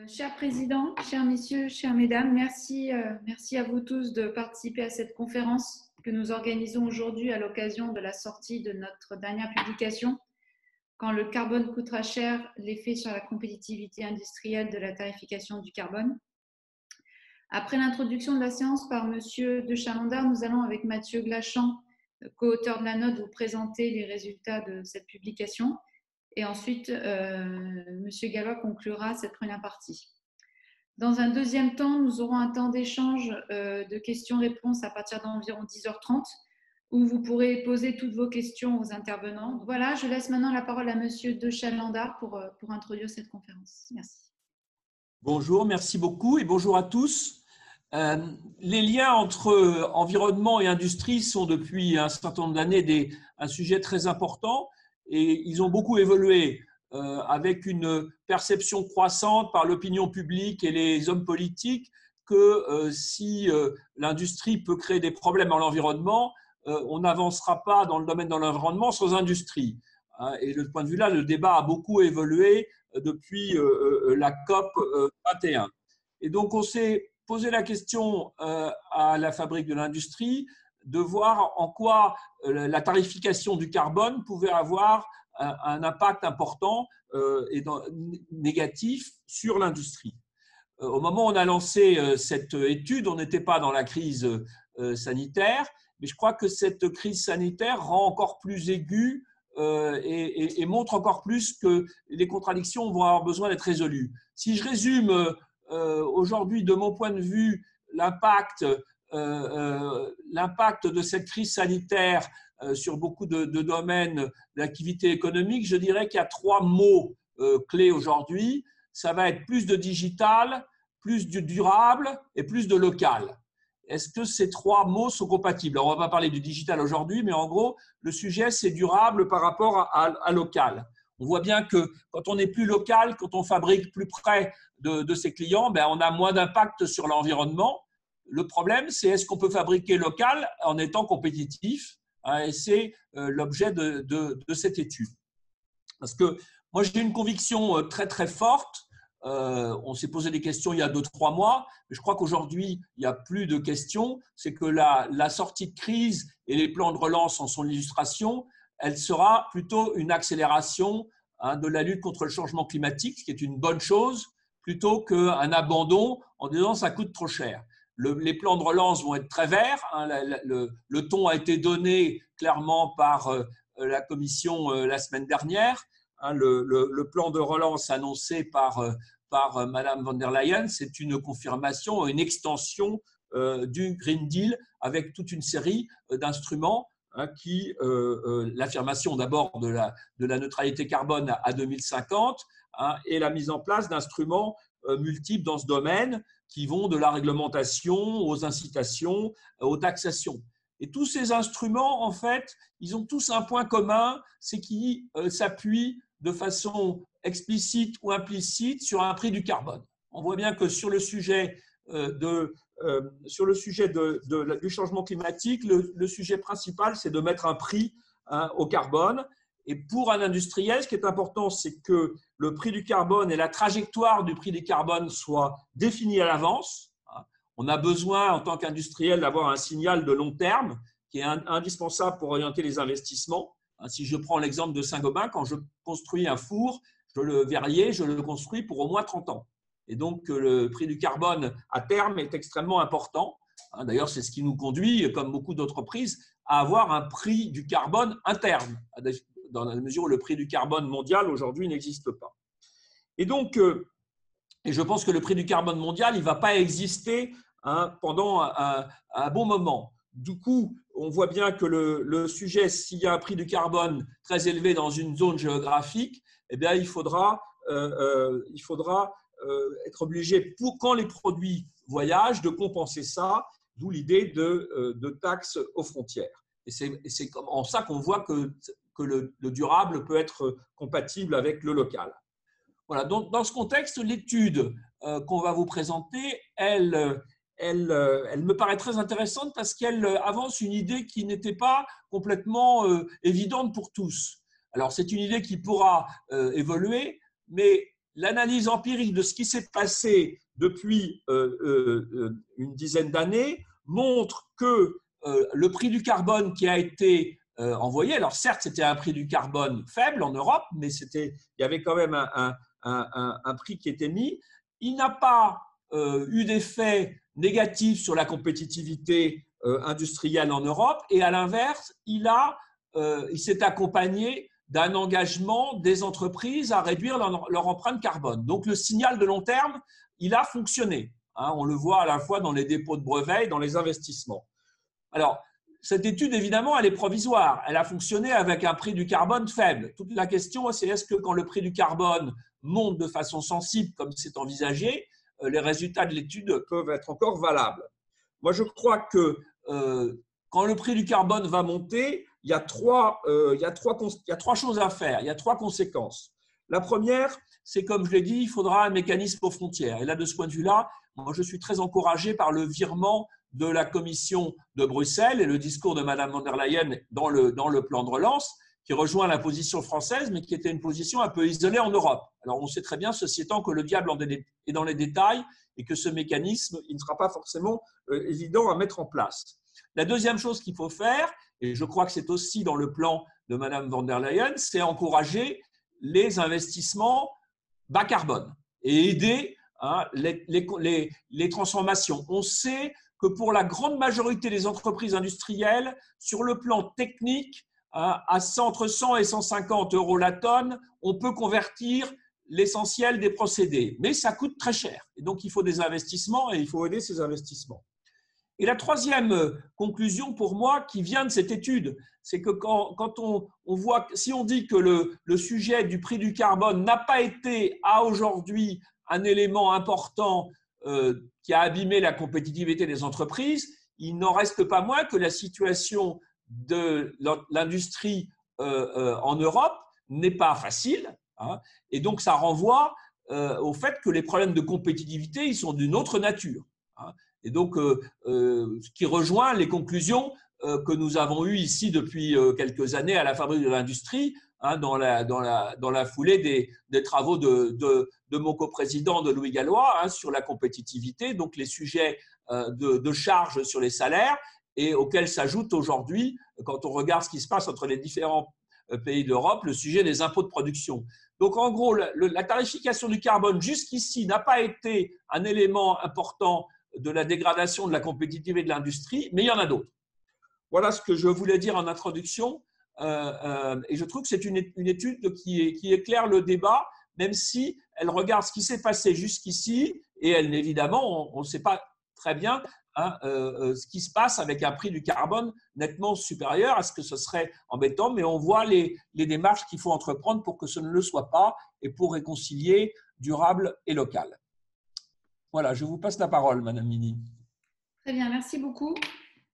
Cher Président, chers messieurs, chères mesdames, merci à vous tous de participer à cette conférence que nous organisons aujourd'hui à l'occasion de la sortie de notre dernière publication « Quand le carbone coûtera cher, l'effet sur la compétitivité industrielle de la tarification du carbone ». Après l'introduction de la séance par Monsieur de Chalandard, nous allons avec Mathieu Glachan, co-auteur de la note, vous présenter les résultats de cette publication. Et ensuite, Monsieur Gallois conclura cette première partie. Dans un deuxième temps, nous aurons un temps d'échange de questions-réponses à partir d'environ 10h30, où vous pourrez poser toutes vos questions aux intervenants. Voilà, je laisse maintenant la parole à Monsieur de Chalandard pour introduire cette conférence. Merci. Bonjour, merci beaucoup et bonjour à tous. Les liens entre environnement et industrie sont depuis un certain nombre d'années un sujet très important et ils ont beaucoup évolué avec une perception croissante par l'opinion publique et les hommes politiques que si l'industrie peut créer des problèmes dans l'environnement, on n'avancera pas dans le domaine de l'environnement sans industrie. Et de ce point de vue-là, le débat a beaucoup évolué depuis la COP 21. Et donc, on s'est posé la question à la Fabrique de l'industrie de voir en quoi la tarification du carbone pouvait avoir un impact important et négatif sur l'industrie. Au moment où on a lancé cette étude, on n'était pas dans la crise sanitaire, mais je crois que cette crise sanitaire rend encore plus aiguë et montre encore plus que les contradictions vont avoir besoin d'être résolues. Si je résume aujourd'hui, de mon point de vue, l'impact de cette crise sanitaire sur beaucoup de domaines d'activité économique, je dirais qu'il y a trois mots clés aujourd'hui. Ça va être plus de digital, plus de durable et plus de local. Est-ce que ces trois mots sont compatibles? Alors, on ne va pas parler du digital aujourd'hui, mais en gros, le sujet, c'est durable par rapport à local. On voit bien que quand on est plus local, quand on fabrique plus près de ses clients, ben, on a moins d'impact sur l'environnement. Le problème, c'est est-ce qu'on peut fabriquer local en étant compétitif? Et c'est l'objet de cette étude. Parce que moi, j'ai une conviction très, très forte. On s'est posé des questions il y a 2-3 mois, mais je crois qu'aujourd'hui, il n'y a plus de questions. C'est que la sortie de crise et les plans de relance en sont l'illustration. Elle sera plutôt une accélération de la lutte contre le changement climatique, ce qui est une bonne chose, plutôt qu'un abandon en disant ça coûte trop cher. Les plans de relance vont être très verts. Le ton a été donné clairement par la Commission la semaine dernière. Le plan de relance annoncé par Madame von der Leyen, c'est une confirmation, une extension du Green Deal avec toute une série d'instruments qui, l'affirmation d'abord de la neutralité carbone à 2050 et la mise en place d'instruments multiples dans ce domaine qui vont de la réglementation aux incitations, aux taxations. Et tous ces instruments, en fait, ils ont tous un point commun, c'est qu'ils s'appuient de façon explicite ou implicite sur un prix du carbone. On voit bien que sur le sujet du changement climatique, le sujet principal, c'est de mettre un prix au carbone. Et pour un industriel, ce qui est important, c'est que le prix du carbone et la trajectoire du prix du carbone soient définis à l'avance. On a besoin, en tant qu'industriel, d'avoir un signal de long terme qui est indispensable pour orienter les investissements. Si je prends l'exemple de Saint-Gobain, quand je construis un four, le verrier, je le construis pour au moins 30 ans. Et donc, le prix du carbone à terme est extrêmement important. D'ailleurs, c'est ce qui nous conduit, comme beaucoup d'entreprises, à avoir un prix du carbone interne, dans la mesure où le prix du carbone mondial aujourd'hui n'existe pas. Et donc, et je pense que le prix du carbone mondial, il ne va pas exister pendant un bon moment. Du coup, on voit bien que le sujet, s'il y a un prix du carbone très élevé dans une zone géographique, eh bien, il faudra être obligé, quand les produits voyagent, de compenser ça, d'où l'idée de taxes aux frontières. Et c'est en ça qu'on voit que le durable peut être compatible avec le local. Voilà, donc dans ce contexte, l'étude qu'on va vous présenter, elle me paraît très intéressante parce qu'elle avance une idée qui n'était pas complètement évidente pour tous. Alors, c'est une idée qui pourra évoluer, mais l'analyse empirique de ce qui s'est passé depuis une dizaine d'années montre que le prix du carbone qui a été envoyé, alors certes c'était un prix du carbone faible en Europe, mais il y avait quand même un prix qui était mis, il n'a pas eu d'effet négatif sur la compétitivité industrielle en Europe, et à l'inverse, il s'est accompagné d'un engagement des entreprises à réduire leur empreinte carbone. Donc le signal de long terme, il a fonctionné. On le voit à la fois dans les dépôts de brevets et dans les investissements. Alors, cette étude, évidemment, elle est provisoire. Elle a fonctionné avec un prix du carbone faible. Toute la question, c'est est-ce que quand le prix du carbone monte de façon sensible, comme c'est envisagé, les résultats de l'étude peuvent être encore valables. Moi, je crois que quand le prix du carbone va monter, il y a trois choses à faire, il y a trois conséquences. La première, c'est comme je l'ai dit, il faudra un mécanisme aux frontières. Et là, de ce point de vue-là, moi, je suis très encouragé par le virement de la Commission de Bruxelles et le discours de Mme von der Leyen dans le plan de relance, qui rejoint la position française, mais qui était une position un peu isolée en Europe. Alors, on sait très bien, ceci étant, que le diable est dans les détails et que ce mécanisme, il ne sera pas forcément évident à mettre en place. La deuxième chose qu'il faut faire, et je crois que c'est aussi dans le plan de Mme von der Leyen, c'est encourager les investissements bas carbone et aider les transformations. On sait que pour la grande majorité des entreprises industrielles, sur le plan technique, entre 100 et 150 euros la tonne, on peut convertir l'essentiel des procédés. Mais ça coûte très cher. Et donc, il faut des investissements et il faut aider ces investissements. Et la troisième conclusion pour moi qui vient de cette étude, c'est que quand on voit, si on dit que le sujet du prix du carbone n'a pas été à aujourd'hui un élément important qui a abîmé la compétitivité des entreprises, il n'en reste pas moins que la situation de l'industrie en Europe n'est pas facile. Et donc, ça renvoie au fait que les problèmes de compétitivité, ils sont d'une autre nature. Et donc, ce qui rejoint les conclusions que nous avons eues ici depuis quelques années à la Fabrique de l'Industrie, dans la foulée des travaux de mon coprésident, de Louis Gallois, sur la compétitivité, donc les sujets de charges sur les salaires, et auxquels s'ajoute aujourd'hui, quand on regarde ce qui se passe entre les différents pays d'Europe, le sujet des impôts de production. Donc, en gros, la tarification du carbone jusqu'ici n'a pas été un élément important de la dégradation de la compétitivité de l'industrie, mais il y en a d'autres. Voilà ce que je voulais dire en introduction. Et je trouve que c'est une étude qui éclaire le débat, même si elle regarde ce qui s'est passé jusqu'ici, et elle, évidemment, on ne sait pas très bien ce qui se passe avec un prix du carbone nettement supérieur à ce que ce serait embêtant, mais on voit les démarches qu'il faut entreprendre pour que ce ne le soit pas et pour réconcilier durable et local. Voilà, je vous passe la parole, Madame Mini. Très bien, merci beaucoup.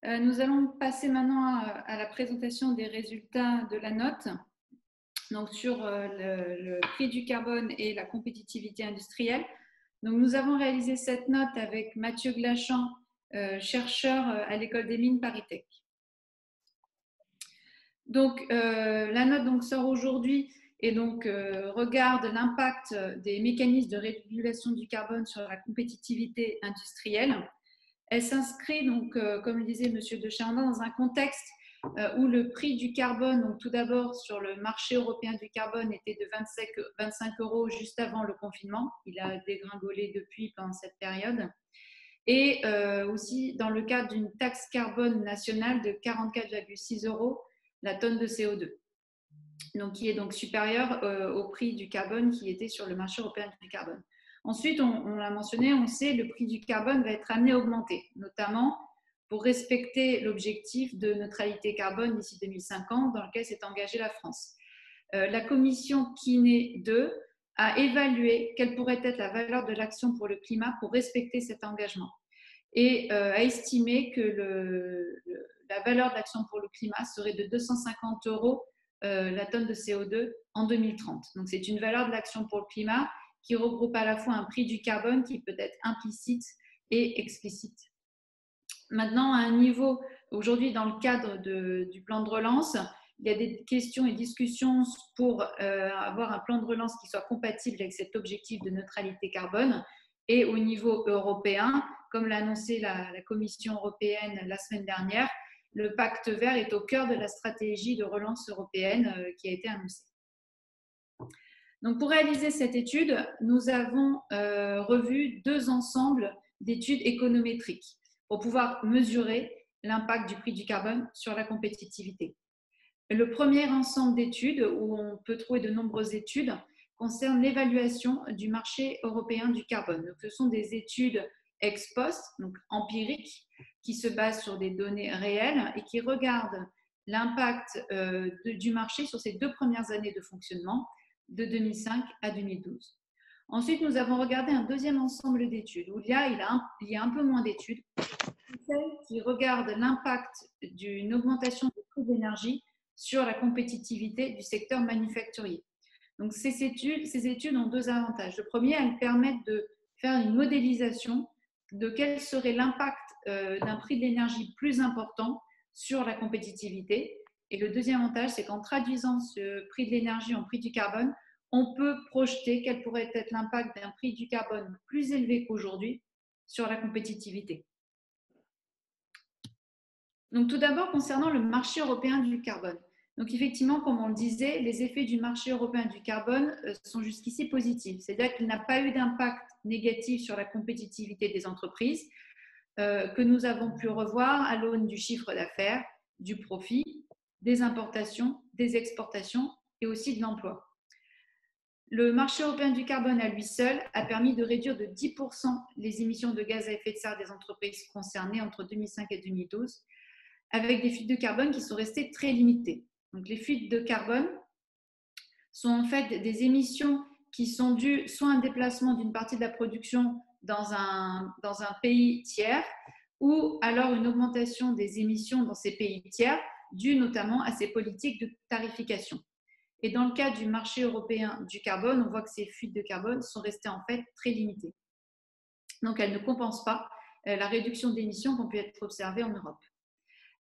Nous allons passer maintenant à la présentation des résultats de la note. Donc, sur le prix du carbone et la compétitivité industrielle. Donc, nous avons réalisé cette note avec Mathieu Glachan, chercheur à l'École des Mines ParisTech. Donc, la note sort aujourd'hui et donc regarde l'impact des mécanismes de régulation du carbone sur la compétitivité industrielle. Elle s'inscrit, donc, comme le disait M. de Chalandin, dans un contexte où le prix du carbone, donc tout d'abord sur le marché européen du carbone, était de 25 € juste avant le confinement. Il a dégringolé depuis pendant cette période. Et aussi dans le cadre d'une taxe carbone nationale de 44,6 € la tonne de CO2. Donc, qui est donc supérieur au prix du carbone qui était sur le marché européen du carbone. Ensuite, on l'a mentionné, on sait que le prix du carbone va être amené à augmenter, notamment pour respecter l'objectif de neutralité carbone d'ici 2050 dans lequel s'est engagée la France. La commission Quinet 2 a évalué quelle pourrait être la valeur de l'action pour le climat pour respecter cet engagement et a estimé que la valeur de l'action pour le climat serait de 250 € la tonne de CO2 en 2030. Donc, c'est une valeur de l'action pour le climat qui regroupe à la fois un prix du carbone qui peut être implicite et explicite. Maintenant, à un niveau, aujourd'hui, dans le cadre du plan de relance, Il y a des questions et discussions pour avoir un plan de relance qui soit compatible avec cet objectif de neutralité carbone. Et au niveau européen, comme l'a annoncé la Commission européenne la semaine dernière, le pacte vert est au cœur de la stratégie de relance européenne qui a été annoncée. Donc, pour réaliser cette étude, nous avons revu 2 ensembles d'études économétriques pour pouvoir mesurer l'impact du prix du carbone sur la compétitivité. Le premier ensemble d'études, où on peut trouver de nombreuses études, concerne l'évaluation du marché européen du carbone. Donc, ce sont des études ex post, donc empiriques, qui se basent sur des données réelles et qui regardent l'impact du marché sur ces 2 premières années de fonctionnement, de 2005 à 2012. Ensuite, nous avons regardé un deuxième ensemble d'études, où il y a un peu moins d'études, celles qui regardent l'impact d'une augmentation du prix de l'énergie sur la compétitivité du secteur manufacturier. Donc, ces études ont 2 avantages. Le premier, elles permettent de faire une modélisation de quel serait l'impact d'un prix de l'énergie plus important sur la compétitivité. Et le deuxième avantage, c'est qu'en traduisant ce prix de l'énergie en prix du carbone, on peut projeter quel pourrait être l'impact d'un prix du carbone plus élevé qu'aujourd'hui sur la compétitivité. Donc, tout d'abord, concernant le marché européen du carbone. Donc, effectivement, comme on le disait, les effets du marché européen du carbone sont jusqu'ici positifs. C'est-à-dire qu'il n'a pas eu d'impact négatif sur la compétitivité des entreprises que nous avons pu revoir à l'aune du chiffre d'affaires, du profit, des importations, des exportations et aussi de l'emploi. Le marché européen du carbone à lui seul a permis de réduire de 10% les émissions de gaz à effet de serre des entreprises concernées entre 2005 et 2012, avec des fuites de carbone qui sont restées très limitées. Donc, les fuites de carbone sont en fait des émissions qui sont dues soit à un déplacement d'une partie de la production dans un pays tiers, ou alors une augmentation des émissions dans ces pays tiers, due notamment à ces politiques de tarification. Et dans le cas du marché européen du carbone, on voit que ces fuites de carbone sont restées en fait très limitées. Donc, elles ne compensent pas la réduction d'émissions qui ont pu être observées en Europe.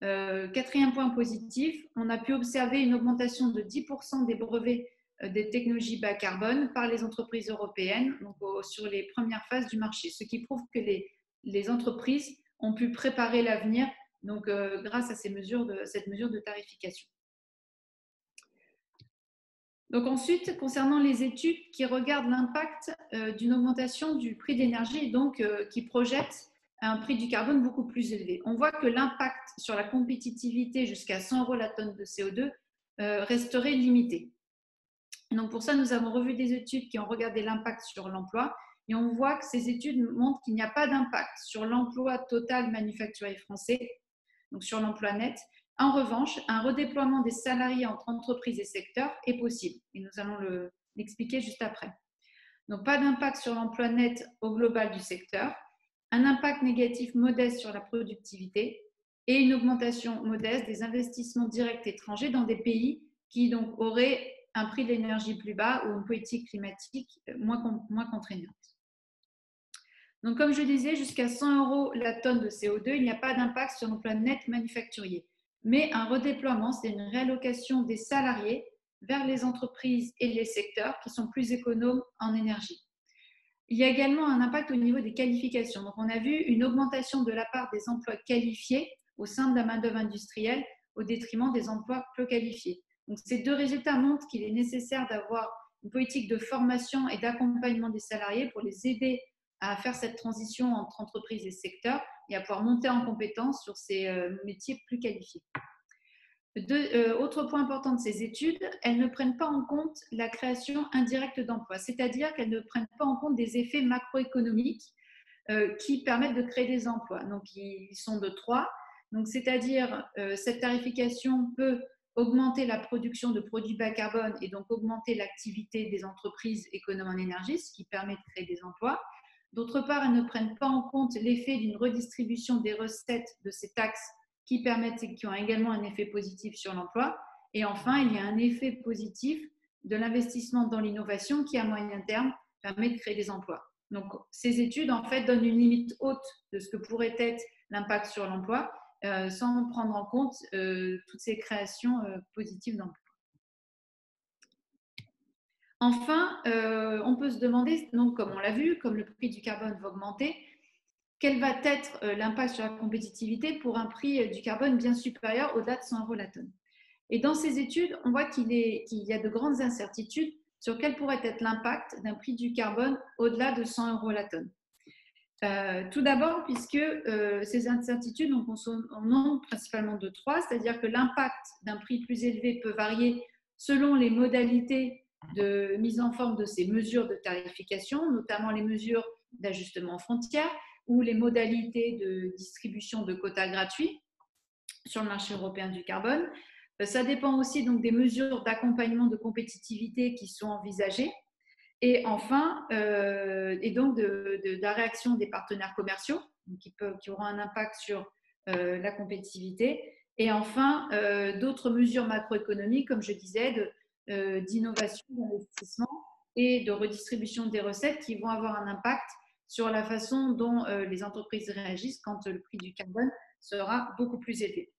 Quatrième point positif, on a pu observer une augmentation de 10% des brevets des technologies bas carbone par les entreprises européennes donc, sur les premières phases du marché, ce qui prouve que les entreprises ont pu préparer l'avenir donc, grâce à cette mesure de tarification. Donc ensuite, concernant les études qui regardent l'impact d'une augmentation du prix de l'énergie et donc qui projettent un prix du carbone beaucoup plus élevé. On voit que l'impact sur la compétitivité jusqu'à 100 € la tonne de CO2 resterait limité. Donc pour ça, nous avons revu des études qui ont regardé l'impact sur l'emploi et on voit que ces études montrent qu'il n'y a pas d'impact sur l'emploi total manufacturier français, donc sur l'emploi net. En revanche, un redéploiement des salariés entre entreprises et secteurs est possible et nous allons l'expliquer juste après. Donc pas d'impact sur l'emploi net au global du secteur, un impact négatif modeste sur la productivité et une augmentation modeste des investissements directs étrangers dans des pays qui donc auraient un prix de l'énergie plus bas ou une politique climatique moins contraignante. Donc, comme je disais, jusqu'à 100 € la tonne de CO2, il n'y a pas d'impact sur l'emploi net manufacturier, mais un redéploiement, c'est une réallocation des salariés vers les entreprises et les secteurs qui sont plus économes en énergie. Il y a également un impact au niveau des qualifications. Donc, on a vu une augmentation de la part des emplois qualifiés au sein de la main-d'œuvre industrielle au détriment des emplois peu qualifiés. Donc, ces 2 résultats montrent qu'il est nécessaire d'avoir une politique de formation et d'accompagnement des salariés pour les aider à faire cette transition entre entreprises et secteurs et à pouvoir monter en compétence sur ces métiers plus qualifiés. Autre point important de ces études, elles ne prennent pas en compte la création indirecte d'emplois, c'est-à-dire qu'elles ne prennent pas en compte des effets macroéconomiques qui permettent de créer des emplois. Donc, ils sont de 3. Donc, c'est-à-dire cette tarification peut augmenter la production de produits bas carbone et donc augmenter l'activité des entreprises économes en énergie, ce qui permet de créer des emplois. D'autre part, elles ne prennent pas en compte l'effet d'une redistribution des recettes de ces taxes qui ont également un effet positif sur l'emploi. Et enfin, il y a un effet positif de l'investissement dans l'innovation qui, à moyen terme, permet de créer des emplois. Donc, ces études, en fait, donnent une limite haute de ce que pourrait être l'impact sur l'emploi, sans prendre en compte toutes ces créations positives d'emplois. Enfin, on peut se demander, donc, comme on l'a vu, comme le prix du carbone va augmenter, quel va être l'impact sur la compétitivité pour un prix du carbone bien supérieur au-delà de 100 € la tonne. Et dans ces études, on voit qu'il y a de grandes incertitudes sur quel pourrait être l'impact d'un prix du carbone au-delà de 100 € la tonne. Tout d'abord, puisque ces incertitudes, on nombre principalement de trois, c'est-à-dire que l'impact d'un prix plus élevé peut varier selon les modalités de mise en forme de ces mesures de tarification, notamment les mesures d'ajustement frontière ou les modalités de distribution de quotas gratuits sur le marché européen du carbone. Ça dépend aussi donc des mesures d'accompagnement de compétitivité qui sont envisagées. Et enfin, et donc de la réaction des partenaires commerciaux qui auront un impact sur la compétitivité. Et enfin, d'autres mesures macroéconomiques, comme je disais, d'innovation, d'investissement et de redistribution des recettes qui vont avoir un impact sur la façon dont les entreprises réagissent quand le prix du carbone sera beaucoup plus élevé.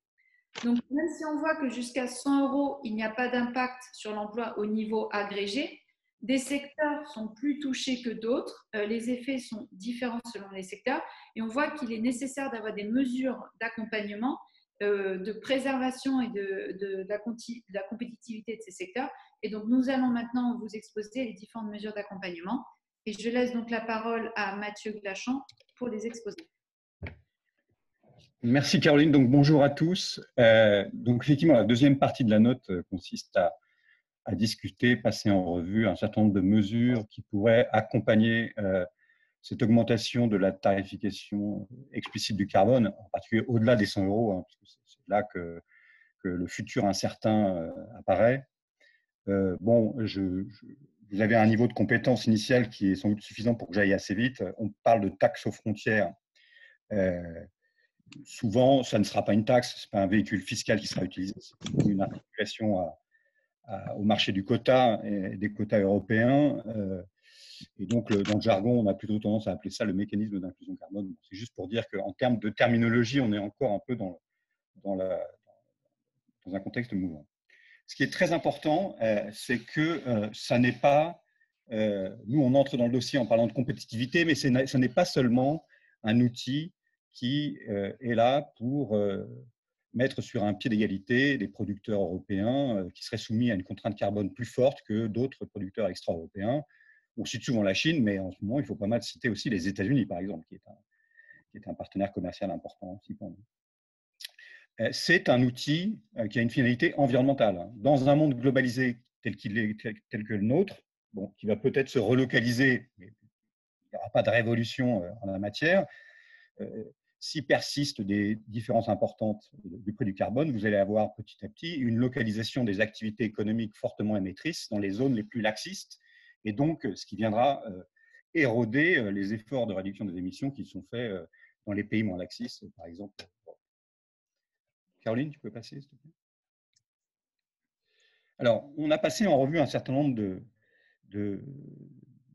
Donc, même si on voit que jusqu'à 100 €, il n'y a pas d'impact sur l'emploi au niveau agrégé, des secteurs sont plus touchés que d'autres. Les effets sont différents selon les secteurs. Et on voit qu'il est nécessaire d'avoir des mesures d'accompagnement, de préservation et de la compétitivité de ces secteurs. Et donc, nous allons maintenant vous exposer les différentes mesures d'accompagnement. Et je laisse donc la parole à Mathieu Glachant pour les exposer. Merci Caroline. Donc bonjour à tous. Donc effectivement, la deuxième partie de la note consiste à discuter, passer en revue un certain nombre de mesures qui pourraient accompagner cette augmentation de la tarification explicite du carbone, en particulier au-delà des 100 €, hein, parce que c'est là que le futur incertain apparaît. Bon, vous avez un niveau de compétence initial qui est sans doute suffisant pour que j'aille assez vite. On parle de taxes aux frontières. Souvent, ça ne sera pas une taxe, ce n'est pas un véhicule fiscal qui sera utilisé, c'est une articulation au marché du quota et des quotas européens. Et donc, dans le jargon, on a plutôt tendance à appeler ça le mécanisme d'inclusion carbone. C'est juste pour dire qu'en termes de terminologie, on est encore un peu dans un contexte mouvant. Ce qui est très important, c'est que ça n'est pas… nous, on entre dans le dossier en parlant de compétitivité, mais ce n'est pas seulement un outil qui est là pour mettre sur un pied d'égalité des producteurs européens qui seraient soumis à une contrainte carbone plus forte que d'autres producteurs extra-européens. On cite souvent la Chine, mais en ce moment, il faut pas mal citer aussi les États-Unis, par exemple, qui est un partenaire commercial important aussi pour nous. C'est un outil qui a une finalité environnementale. Dans un monde globalisé tel que le nôtre, bon, qui va peut-être se relocaliser, mais il n'y aura pas de révolution en la matière, si persistent des différences importantes du prix du carbone, vous allez avoir petit à petit une localisation des activités économiques fortement émettrices dans les zones les plus laxistes, et donc ce qui viendra éroder les efforts de réduction des émissions qui sont faits dans les pays moins laxistes, par exemple. Caroline, tu peux passer, s'il te plaît. Alors, on a passé en revue un certain nombre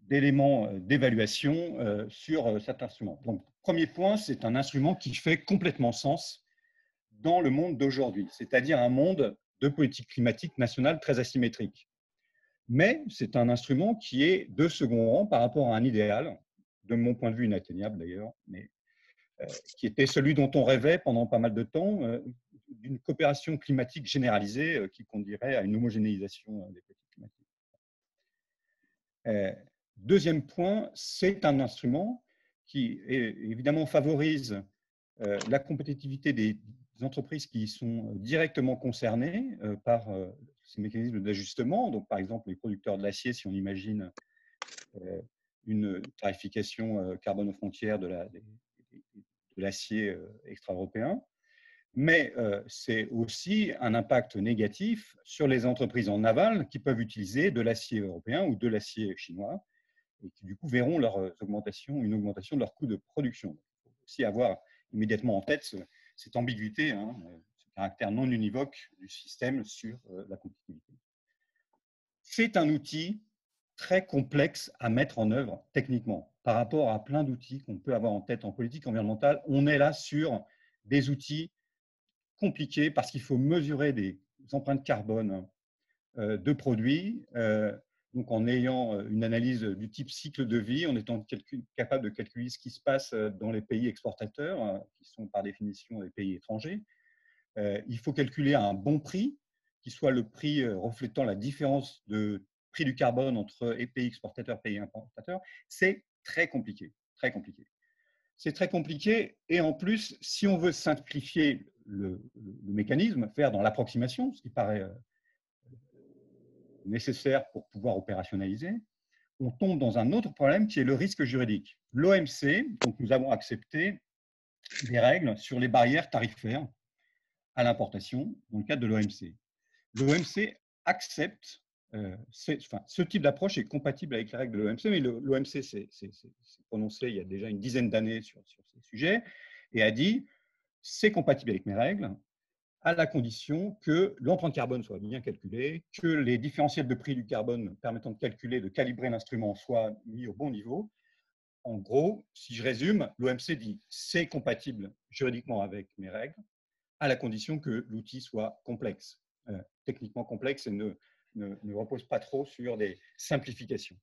d'éléments d'évaluation sur cet instrument. Donc, premier point, c'est un instrument qui fait complètement sens dans le monde d'aujourd'hui, c'est-à-dire un monde de politique climatique nationale très asymétrique. Mais c'est un instrument qui est de second rang par rapport à un idéal, de mon point de vue inatteignable d'ailleurs, mais qui était celui dont on rêvait pendant pas mal de temps, d'une coopération climatique généralisée qui conduirait à une homogénéisation des politiques climatiques. Deuxième point, c'est un instrument qui évidemment favorise la compétitivité des entreprises qui sont directement concernées par ces mécanismes d'ajustement. Donc, par exemple, les producteurs de l'acier, si on imagine une tarification carbone aux frontières de l'acier extra-européen. Mais c'est aussi un impact négatif sur les entreprises en aval qui peuvent utiliser de l'acier européen ou de l'acier chinois et qui, du coup, verront une augmentation de leur coût de production. Il faut aussi avoir immédiatement en tête cette ambiguïté, hein, ce caractère non univoque du système sur la compétitivité. C'est un outil très complexe à mettre en œuvre techniquement. Par rapport à plein d'outils qu'on peut avoir en tête en politique environnementale, on est là sur des outils compliqué parce qu'il faut mesurer des empreintes carbone de produits. Donc, en ayant une analyse du type cycle de vie, en étant capable de calculer ce qui se passe dans les pays exportateurs, qui sont par définition des pays étrangers. Il faut calculer un bon prix, qui soit le prix reflétant la différence de prix du carbone entre les pays exportateurs et pays importateurs. C'est très compliqué, très compliqué. C'est très compliqué et en plus, si on veut simplifier le mécanisme, faire dans l'approximation, ce qui paraît nécessaire pour pouvoir opérationnaliser, on tombe dans un autre problème qui est le risque juridique. L'OMC, donc nous avons accepté des règles sur les barrières tarifaires à l'importation dans le cadre de l'OMC. L'OMC accepte, ce type d'approche est compatible avec les règles de l'OMC, mais l'OMC s'est prononcé il y a déjà une dizaine d'années sur ces sujets et a dit c'est compatible avec mes règles, à la condition que l'empreinte carbone soit bien calculée, que les différentiels de prix du carbone permettant de calculer, de calibrer l'instrument soient mis au bon niveau. En gros, si je résume, l'OMC dit c'est compatible juridiquement avec mes règles, à la condition que l'outil soit complexe, techniquement complexe et ne repose pas trop sur des simplifications.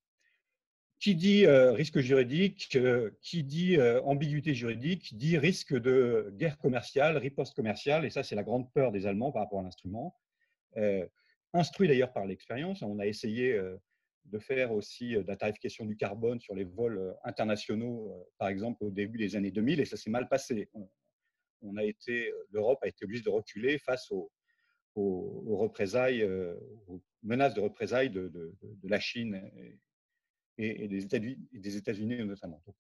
Qui dit risque juridique, qui dit ambiguïté juridique, dit risque de guerre commerciale, riposte commerciale, et ça c'est la grande peur des Allemands par rapport à l'instrument. Instruit d'ailleurs par l'expérience, on a essayé de faire aussi de la tarification du carbone sur les vols internationaux, par exemple au début des années 2000, et ça s'est mal passé. L'Europe a été obligée de reculer face aux représailles, aux menaces de représailles de la Chine et des États-Unis notamment. Donc,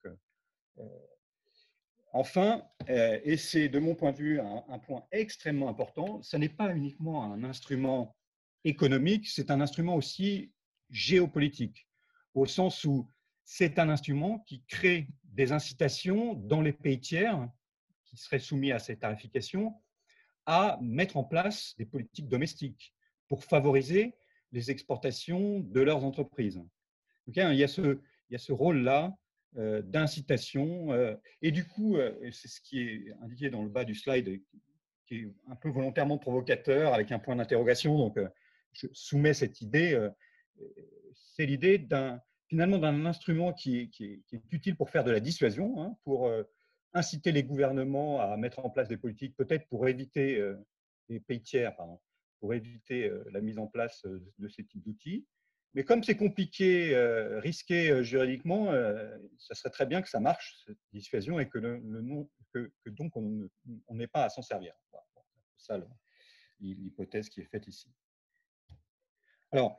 enfin, et c'est de mon point de vue un point extrêmement important, ce n'est pas uniquement un instrument économique, c'est un instrument aussi géopolitique, au sens où c'est un instrument qui crée des incitations dans les pays tiers qui seraient soumis à cette tarification à mettre en place des politiques domestiques pour favoriser les exportations de leurs entreprises. Donc, il y a ce rôle-là d'incitation. Et du coup, c'est ce qui est indiqué dans le bas du slide, qui est un peu volontairement provocateur, avec un point d'interrogation. Donc, je soumets cette idée. C'est l'idée finalement d'un instrument qui est utile pour faire de la dissuasion, hein, pour inciter les gouvernements à mettre en place des politiques, peut-être pour éviter les pays tiers, pardon, pour éviter la mise en place de ces types d'outils. Mais comme c'est compliqué, risqué juridiquement, ça serait très bien que ça marche, cette dissuasion, et que, donc on n'ait pas à s'en servir. Voilà. C'est ça l'hypothèse qui est faite ici. Alors,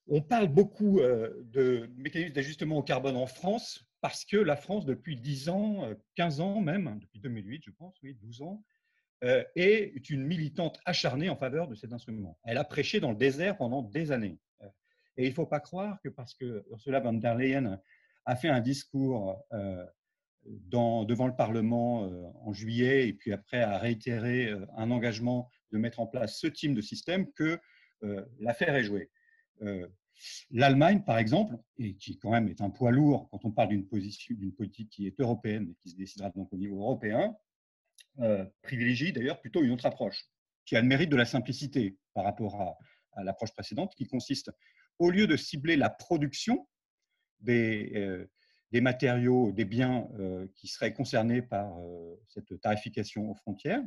on parle beaucoup de mécanismes d'ajustement au carbone en France parce que la France, depuis 10 ans, 15 ans même, depuis 2008, je pense, oui, 12 ans, est une militante acharnée en faveur de cet instrument. Elle a prêché dans le désert pendant des années. Et il ne faut pas croire que parce que Ursula von der Leyen a fait un discours devant le Parlement en juillet et puis après a réitéré un engagement de mettre en place ce type de système que l'affaire est jouée. L'Allemagne, par exemple, et qui quand même est un poids lourd quand on parle d'une politique qui est européenne et qui se décidera donc au niveau européen, privilégie d'ailleurs plutôt une autre approche qui a le mérite de la simplicité par rapport à l'approche précédente, qui consiste, au lieu de cibler la production des matériaux, des biens qui seraient concernés par cette tarification aux frontières,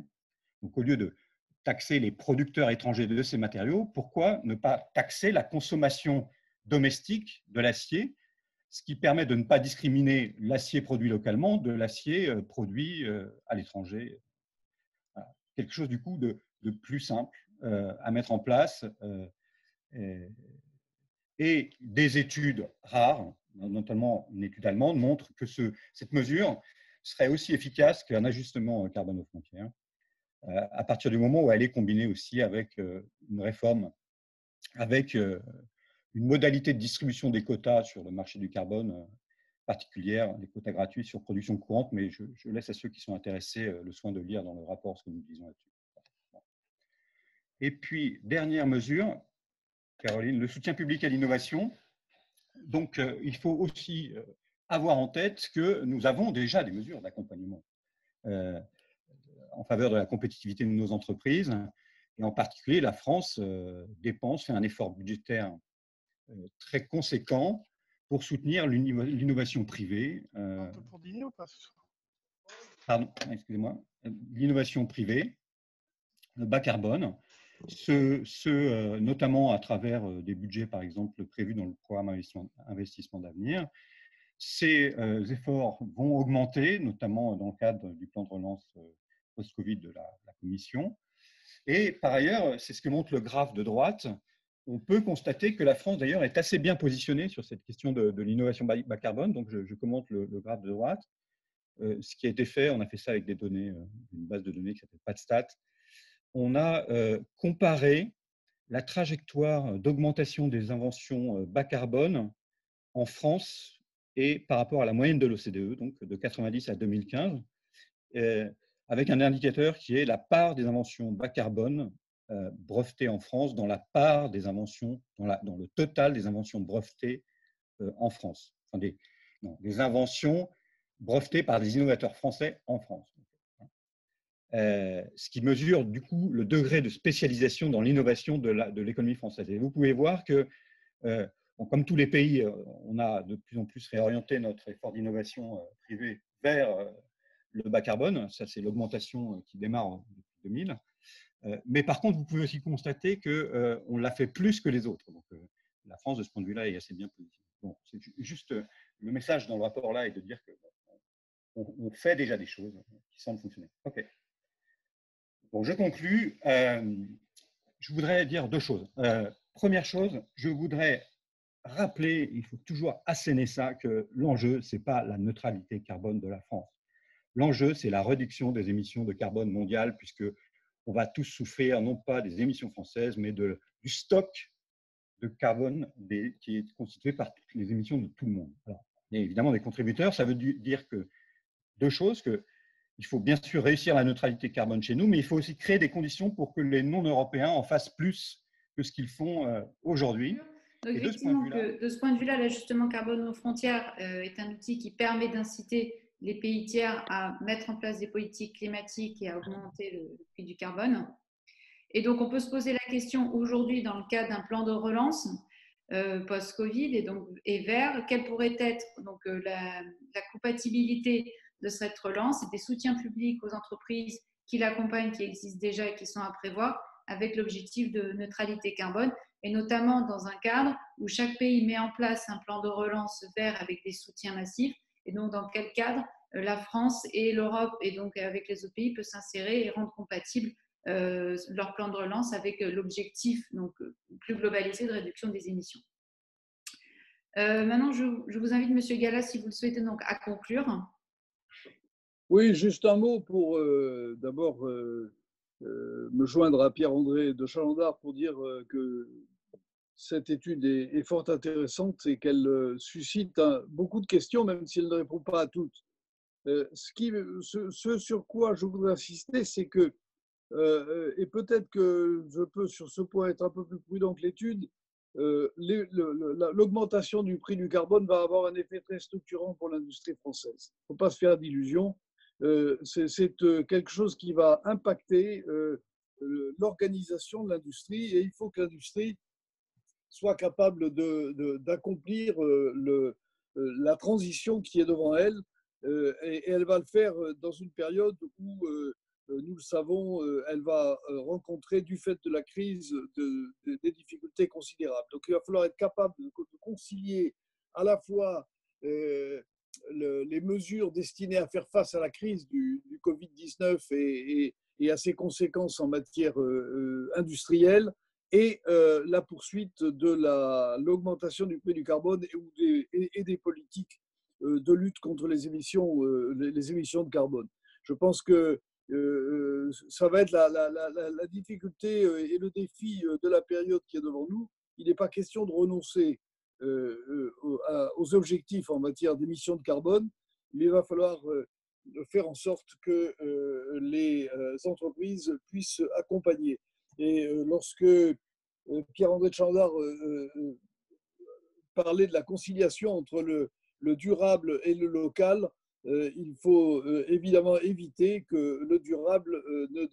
donc au lieu de taxer les producteurs étrangers de ces matériaux, pourquoi ne pas taxer la consommation domestique de l'acier, ce qui permet de ne pas discriminer l'acier produit localement de l'acier produit à l'étranger. Voilà. Quelque chose du coup de plus simple à mettre en place et des études rares, notamment une étude allemande, montrent que cette mesure serait aussi efficace qu'un ajustement carbone aux frontières à partir du moment où elle est combinée aussi avec une réforme, avec une modalité de distribution des quotas sur le marché du carbone particulière, des quotas gratuits sur production courante, mais je laisse à ceux qui sont intéressés le soin de lire dans le rapport ce que nous disons là-dessus. Et puis, dernière mesure, Caroline, le soutien public à l'innovation. Donc, il faut aussi avoir en tête que nous avons déjà des mesures d'accompagnement en faveur de la compétitivité de nos entreprises. Et en particulier, la France fait un effort budgétaire très conséquent pour soutenir l'innovation privée. Un peu pour dîner ou pas ce soir? Pardon, excusez-moi. L'innovation privée, le bas carbone, notamment à travers des budgets, par exemple, prévus dans le programme investissement d'avenir. Ces efforts vont augmenter, notamment dans le cadre du plan de relance post-Covid de la Commission. Et par ailleurs, c'est ce que montre le graphe de droite, on peut constater que la France, d'ailleurs, est assez bien positionnée sur cette question de l'innovation bas carbone. Donc, je commente le graphe de droite. Ce qui a été fait, on a fait ça avec des données, une base de données qui s'appelle PadStat. On a comparé la trajectoire d'augmentation des inventions bas carbone en France et par rapport à la moyenne de l'OCDE, donc de 90 à 2015, avec un indicateur qui est la part des inventions bas carbone brevetées en France dans la part des inventions, dans le total des inventions brevetées en France. Enfin, des inventions brevetées par des innovateurs français en France. Ce qui mesure du coup le degré de spécialisation dans l'innovation de l'économie française. Et vous pouvez voir que, comme tous les pays, on a de plus en plus réorienté notre effort d'innovation privée vers le bas carbone. Ça, c'est l'augmentation qui démarre depuis 2000. Mais par contre, vous pouvez aussi constater qu'on l'a fait plus que les autres. Donc, la France, de ce point de vue-là, est assez bien positionnée. Bon, c'est juste le message dans le rapport-là est de dire qu'on fait déjà des choses qui semblent fonctionner. OK. Bon, je conclus. Je voudrais dire deux choses. Première chose, je voudrais rappeler, il faut toujours asséner ça, que l'enjeu, ce n'est pas la neutralité carbone de la France. L'enjeu, c'est la réduction des émissions de carbone mondiales, puisqu'on va tous souffrir, non pas des émissions françaises, mais du stock de carbone qui est constitué par toutes les émissions de tout le monde. Alors, il y a évidemment des contributeurs, ça veut dire que deux choses, il faut bien sûr réussir la neutralité carbone chez nous, mais il faut aussi créer des conditions pour que les non-européens en fassent plus que ce qu'ils font aujourd'hui. Donc, effectivement, de ce point de vue-là, l'ajustement carbone aux frontières est un outil qui permet d'inciter les pays tiers à mettre en place des politiques climatiques et à augmenter le prix du carbone. Et donc, on peut se poser la question aujourd'hui, dans le cadre d'un plan de relance post-Covid et vert, quelle pourrait être donc, la compatibilité de cette relance et des soutiens publics aux entreprises qui l'accompagnent, qui existent déjà et qui sont à prévoir, avec l'objectif de neutralité carbone, et notamment dans un cadre où chaque pays met en place un plan de relance vert avec des soutiens massifs, et donc dans quel cadre la France et l'Europe, et donc avec les autres pays, peuvent s'insérer et rendre compatible leur plan de relance avec l'objectif donc, plus globalisé de réduction des émissions. Maintenant, je vous invite, Monsieur Gallas, si vous le souhaitez, donc, à conclure. Oui, juste un mot pour d'abord me joindre à Pierre-André de Chalandard pour dire que cette étude est fort intéressante et qu'elle suscite beaucoup de questions, même si elle ne répond pas à toutes. Ce sur quoi je voudrais insister, c'est que, et peut-être que je peux sur ce point être un peu plus prudent que l'étude, l'augmentation du prix du carbone va avoir un effet très structurant pour l'industrie française. Il ne faut pas se faire d'illusions. C'est quelque chose qui va impacter l'organisation de l'industrie, et il faut que l'industrie soit capable d'accomplir la transition qui est devant elle, et elle va le faire dans une période où, nous le savons, elle va rencontrer, du fait de la crise, des difficultés considérables. Donc il va falloir être capable de concilier à la fois les mesures destinées à faire face à la crise du Covid-19 et à ses conséquences en matière industrielle, et la poursuite de l'augmentation du prix du carbone et des politiques de lutte contre les émissions de carbone. Je pense que ça va être la difficulté et le défi de la période qui est devant nous. Il n'est pas question de renoncer aux objectifs en matière d'émissions de carbone, mais il va falloir faire en sorte que les entreprises puissent accompagner. Et lorsque Pierre-André de Chalandard parlait de la conciliation entre le durable et le local, il faut évidemment éviter que le durable ne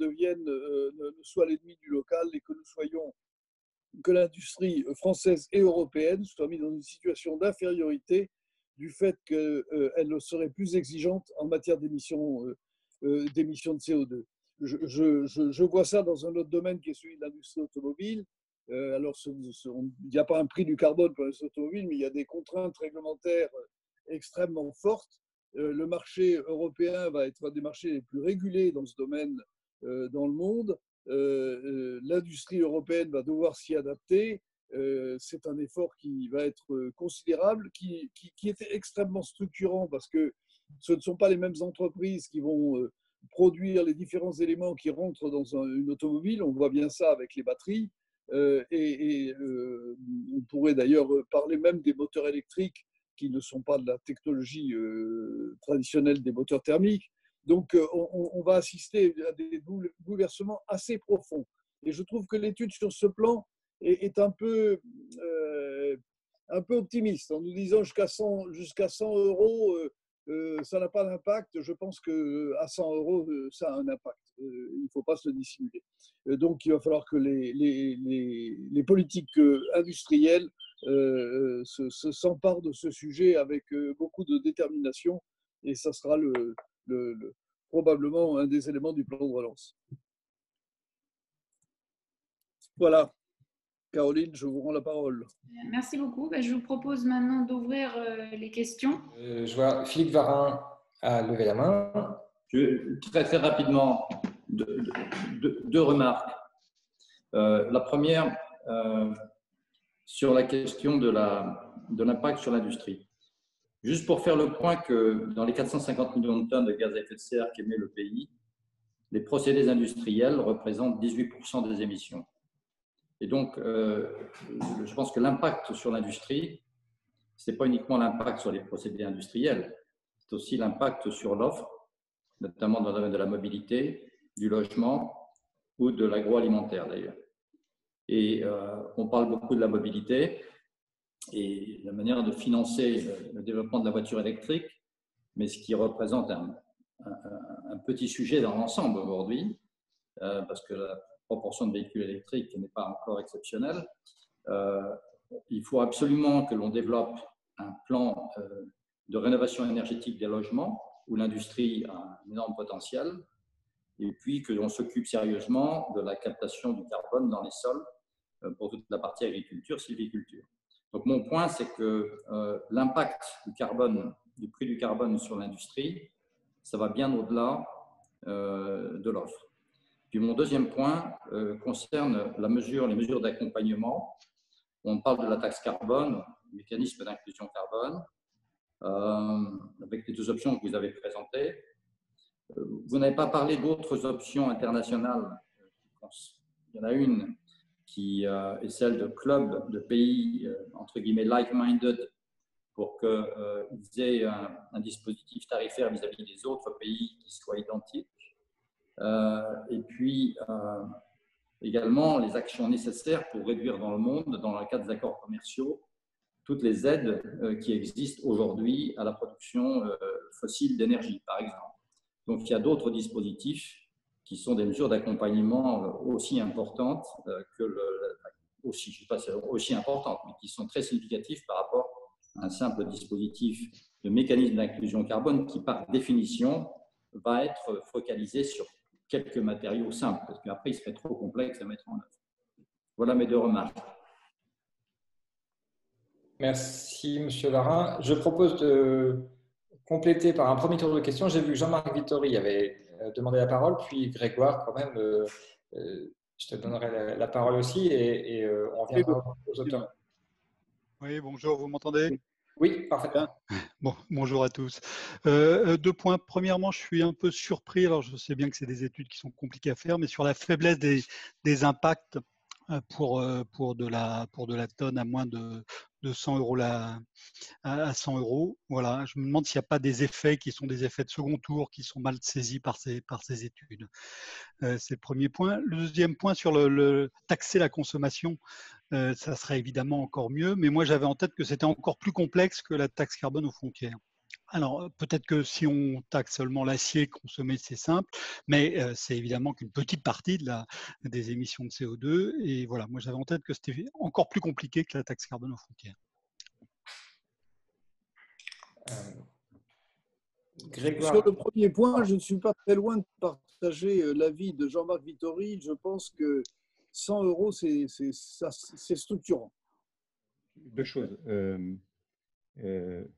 soit l'ennemi du local et que l'industrie française et européenne soit mise dans une situation d'infériorité du fait qu'elle serait plus exigeante en matière d'émissions de CO2. Je vois ça dans un autre domaine qui est celui de l'industrie automobile. Alors, il n'y a pas un prix du carbone pour l'industrie automobile, mais il y a des contraintes réglementaires extrêmement fortes. Le marché européen va être un des marchés les plus régulés dans ce domaine dans le monde. L'industrie européenne va devoir s'y adapter. C'est un effort qui va être considérable, qui est extrêmement structurant parce que ce ne sont pas les mêmes entreprises qui vont produire les différents éléments qui rentrent dans une automobile. On voit bien ça avec les batteries. On pourrait d'ailleurs parler même des moteurs électriques qui ne sont pas de la technologie traditionnelle des moteurs thermiques. Donc, on va assister à des bouleversements assez profonds. Et je trouve que l'étude sur ce plan est un peu optimiste en nous disant jusqu'à 100 euros, ça n'a pas d'impact. Je pense qu'à 100 euros, ça a un impact. Il ne faut pas se dissimuler. Donc, il va falloir que les politiques industrielles s'emparent de ce sujet avec beaucoup de détermination. Et ça sera probablement un des éléments du plan de relance. Voilà. Caroline, je vous rends la parole. Merci beaucoup. Je vous propose maintenant d'ouvrir les questions. Je vois Philippe Varin a levé la main. Très rapidement, deux remarques. La première, sur la question de l'impact sur l'industrie. Juste pour faire le point que dans les 450 millions de tonnes de gaz à effet de serre qu'émet le pays, les procédés industriels représentent 18% des émissions. Et donc, je pense que l'impact sur l'industrie, ce n'est pas uniquement l'impact sur les procédés industriels, c'est aussi l'impact sur l'offre, notamment dans le domaine de la mobilité, du logement ou de l'agroalimentaire d'ailleurs. Et on parle beaucoup de la mobilité et la manière de financer le développement de la voiture électrique, mais ce qui représente un petit sujet dans l'ensemble aujourd'hui, parce que la proportion de véhicules électriques n'est pas encore exceptionnelle. Il faut absolument que l'on développe un plan de rénovation énergétique des logements où l'industrie a un énorme potentiel et puis que l'on s'occupe sérieusement de la captation du carbone dans les sols pour toute la partie agriculture, sylviculture. Donc mon point, c'est que l'impact du prix du carbone sur l'industrie, ça va bien au-delà de l'offre. Puis mon deuxième point concerne les mesures d'accompagnement. On parle de la taxe carbone, le mécanisme d'inclusion carbone, avec les deux options que vous avez présentées. Vous n'avez pas parlé d'autres options internationales. Il y en a une qui est celle de clubs de pays, entre guillemets, like-minded, pour qu'ils aient un dispositif tarifaire vis-à-vis des autres pays qui soit identique. Et puis, également, les actions nécessaires pour réduire dans le monde, dans le cadre des accords commerciaux, toutes les aides qui existent aujourd'hui à la production fossile d'énergie, par exemple. Donc, il y a d'autres dispositifs qui sont des mesures d'accompagnement aussi importantes je ne sais pas si aussi importantes, mais qui sont très significatives par rapport à un simple dispositif de mécanisme d'inclusion carbone qui, par définition, va être focalisé sur quelques matériaux simples, parce qu'après, il serait trop complexe à mettre en œuvre. Voilà mes deux remarques. Merci, Monsieur Varin. Je propose de compléter par un premier tour de questions. J'ai vu que Jean-Marc Vittori avait demandé la parole, puis Grégoire, quand même, je te donnerai la parole aussi et on reviendra aux auteurs. Oui, bonjour, vous m'entendez? Oui, parfaitement. Bon, bonjour à tous. Deux points. Premièrement, je suis un peu surpris, alors je sais bien que c'est des études qui sont compliquées à faire, mais sur la faiblesse des impacts pour de la tonne à moins de 100 euros à 100 euros. Voilà, je me demande s'il n'y a pas des effets qui sont des effets de second tour qui sont mal saisis par ces études. C'est le premier point. Le deuxième point sur le taxer la consommation, ça serait évidemment encore mieux, mais moi j'avais en tête que c'était encore plus complexe que la taxe carbone aux frontières. Alors, peut-être que si on taxe seulement l'acier consommé, c'est simple, mais c'est évidemment qu'une petite partie des émissions de CO2. Et voilà, moi j'avais en tête que c'était encore plus compliqué que la taxe carbone aux frontières. Grégoire. Sur le premier point, je ne suis pas très loin de partager l'avis de Jean-Marc Vittori. Je pense que 100 euros, c'est structurant. Deux choses.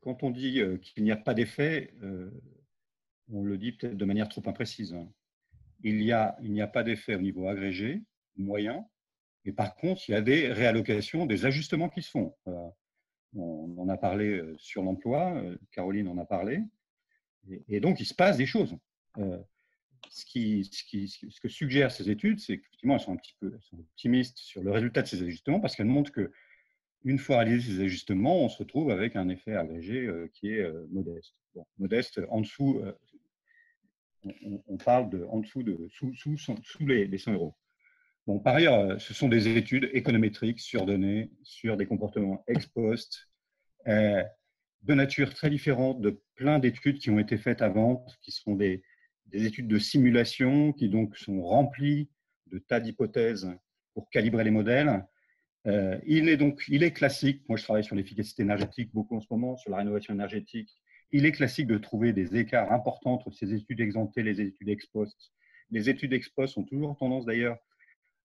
Quand on dit qu'il n'y a pas d'effet, on le dit peut-être de manière trop imprécise. Il n'y a pas d'effet au niveau agrégé, moyen, et par contre, il y a des réallocations, des ajustements qui se font. On en a parlé sur l'emploi, Caroline en a parlé, et donc il se passe des choses. Ce que suggèrent ces études, c'est qu'effectivement, elles sont optimistes sur le résultat de ces ajustements parce qu'elles montrent que une fois réalisés ces ajustements, on se retrouve avec un effet agrégé qui est modeste. Bon, modeste, en dessous, on parle sous les 100 euros. Bon, par ailleurs, ce sont des études économétriques sur données, sur des comportements ex post, de nature très différente de plein d'études qui ont été faites avant, qui sont des études de simulation, qui donc sont remplies de tas d'hypothèses pour calibrer les modèles. Il est classique, moi je travaille sur l'efficacité énergétique beaucoup en ce moment, sur la rénovation énergétique, il est classique de trouver des écarts importants entre ces études exemptées et les études ex post. Les études ex post ont toujours tendance d'ailleurs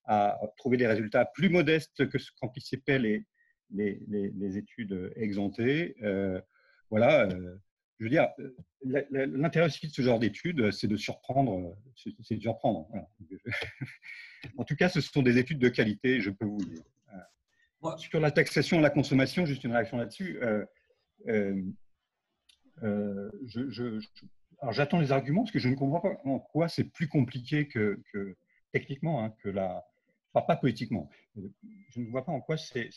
à trouver des résultats plus modestes que qu'anticipaient les études exemptées. Voilà, je veux dire, l'intérêt aussi de ce genre d'études, c'est de surprendre, Voilà. En tout cas, ce sont des études de qualité, je peux vous le dire. Sur la taxation et la consommation, juste une réaction là-dessus. Alors j'attends les arguments parce que je ne comprends pas en quoi c'est plus compliqué que techniquement, pas politiquement. Je ne vois pas en quoi c'est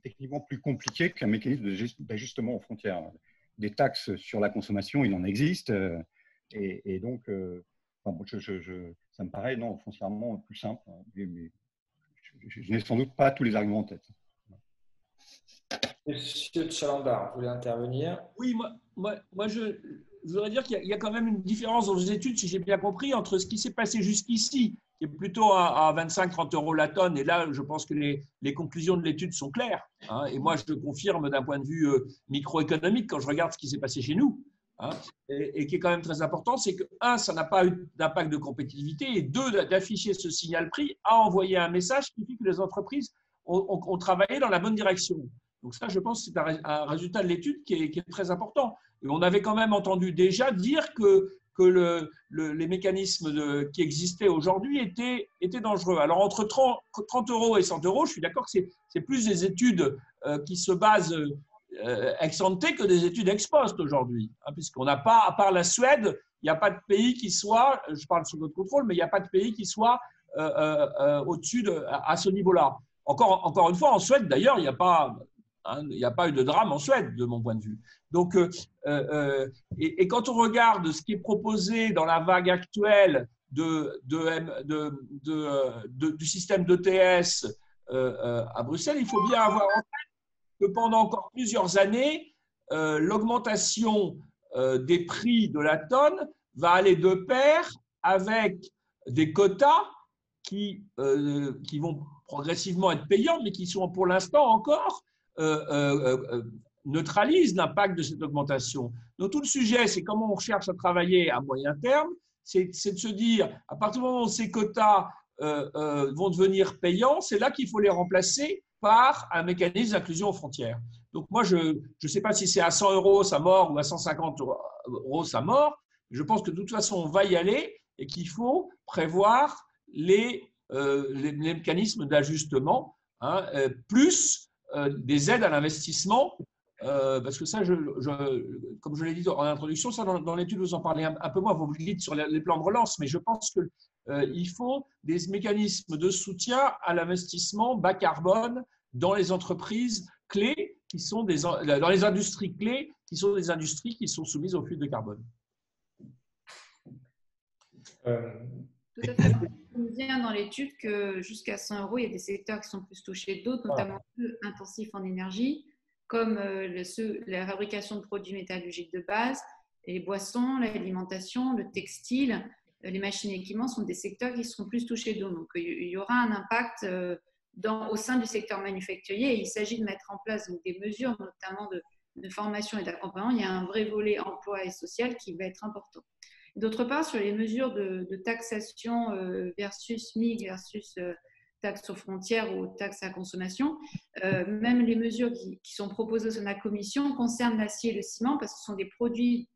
techniquement plus compliqué qu'un mécanisme d'ajustement aux frontières. Des taxes sur la consommation, il en existe, et donc ça me paraît foncièrement plus simple. Mais je n'ai sans doute pas tous les arguments en tête. Monsieur Tchalandar, vous voulez intervenir? Oui, moi je voudrais dire qu'il y a quand même une différence dans les études, si j'ai bien compris, entre ce qui s'est passé jusqu'ici, qui est plutôt à 25-30 euros la tonne, et là, je pense que les conclusions de l'étude sont claires. Et moi, je le confirme d'un point de vue microéconomique quand je regarde ce qui s'est passé chez nous. Et qui est quand même très important, c'est que, un, ça n'a pas eu d'impact de compétitivité, et deux, d'afficher ce signal prix a envoyé un message qui fait que les entreprises ont travaillé dans la bonne direction. Donc ça, je pense que c'est un résultat de l'étude qui est très important. Et on avait quand même entendu déjà dire que les mécanismes qui existaient aujourd'hui étaient dangereux. Alors entre 30 euros et 100 euros, je suis d'accord que c'est plus des études qui se basent ex ante que des études ex post aujourd'hui. Puisqu'on n'a pas, à part la Suède, il n'y a pas de pays qui soit, je parle sous notre contrôle, mais il n'y a pas de pays qui soit au-dessus à ce niveau-là. Encore une fois, en Suède, d'ailleurs, il n'y a pas eu de drame en Suède, de mon point de vue. Donc, et quand on regarde ce qui est proposé dans la vague actuelle du système d'ETS à Bruxelles, il faut bien avoir en tête que pendant encore plusieurs années, l'augmentation des prix de la tonne va aller de pair avec des quotas qui vont progressivement être payants, mais qui sont pour l'instant encore neutralisent l'impact de cette augmentation. Donc tout le sujet, c'est comment on cherche à travailler à moyen terme, c'est de se dire, à partir du moment où ces quotas vont devenir payants, c'est là qu'il faut les remplacer par un mécanisme d'inclusion aux frontières. Donc moi, je ne sais pas si c'est à 100 euros sa mort ou à 150 euros sa mort, je pense que de toute façon, on va y aller et qu'il faut prévoir les mécanismes d'ajustement, plus des aides à l'investissement, parce que ça, comme je l'ai dit en introduction, ça dans l'étude, vous en parlez un peu moins, vous le dites sur les plans de relance, mais je pense qu'il faut des mécanismes de soutien à l'investissement bas carbone dans les entreprises clés, dans les industries clés, qui sont des industries qui sont soumises au flux de carbone. Tout à fait. On dit dans l'étude que jusqu'à 100 euros, il y a des secteurs qui sont plus touchés que d'autres, notamment peu intensifs en énergie, comme la fabrication de produits métallurgiques de base, les boissons, l'alimentation, le textile, les machines et équipements sont des secteurs qui seront plus touchés d'eau. Donc, il y aura un impact au sein du secteur manufacturier et il s'agit de mettre en place donc, des mesures, notamment de formation et d'accompagnement. Il y a un vrai volet emploi et social qui va être important. D'autre part, sur les mesures de taxation versus MIG versus taxes aux frontières ou taxes à consommation, même les mesures qui sont proposées au sein de la Commission concernent l'acier et le ciment parce que ce sont des produits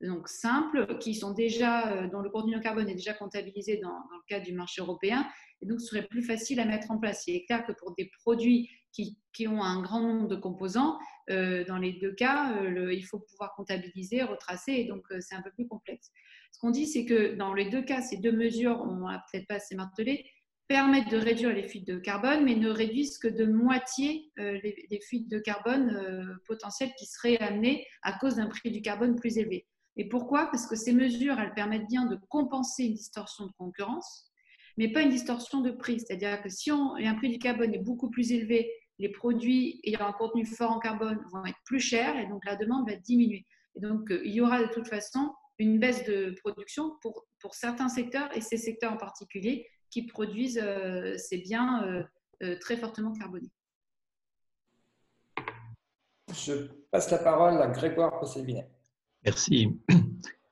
donc simples qui sont déjà, dont le contenu en carbone est déjà comptabilisé dans le cadre du marché européen et donc ce serait plus facile à mettre en place. Il est clair que pour des produits qui ont un grand nombre de composants, dans les deux cas, il faut pouvoir comptabiliser, retracer et donc c'est un peu plus complexe. Ce qu'on dit, c'est que dans les deux cas, ces deux mesures, on ne l'a peut-être pas assez martelé, permettent de réduire les fuites de carbone, mais ne réduisent que de moitié les fuites de carbone potentielles qui seraient amenées à cause d'un prix du carbone plus élevé. Et pourquoi? Parce que ces mesures, elles permettent bien de compenser une distorsion de concurrence, mais pas une distorsion de prix. C'est-à-dire que si un prix du carbone est beaucoup plus élevé, les produits ayant un contenu fort en carbone vont être plus chers et donc la demande va diminuer. Et donc, il y aura de toute façon une baisse de production pour certains secteurs et ces secteurs en particulier qui produisent ces biens très fortement carbonés. Je passe la parole à Grégoire Possévinet. Merci.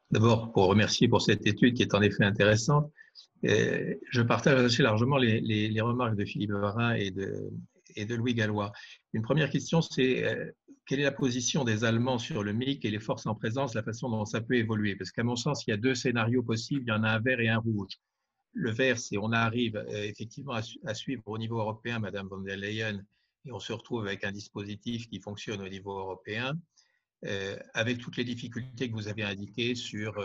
D'abord, pour remercier pour cette étude qui est en effet intéressante. Je partage assez largement les remarques de Philippe Varin et de Louis Gallois. Une première question, c'est quelle est la position des Allemands sur le MIC et les forces en présence, la façon dont ça peut évoluer? Parce qu'à mon sens, il y a deux scénarios possibles, il y en a un vert et un rouge. Le vert, c'est on arrive effectivement à suivre au niveau européen Madame von der Leyen et on se retrouve avec un dispositif qui fonctionne au niveau européen. Avec toutes les difficultés que vous avez indiquées sur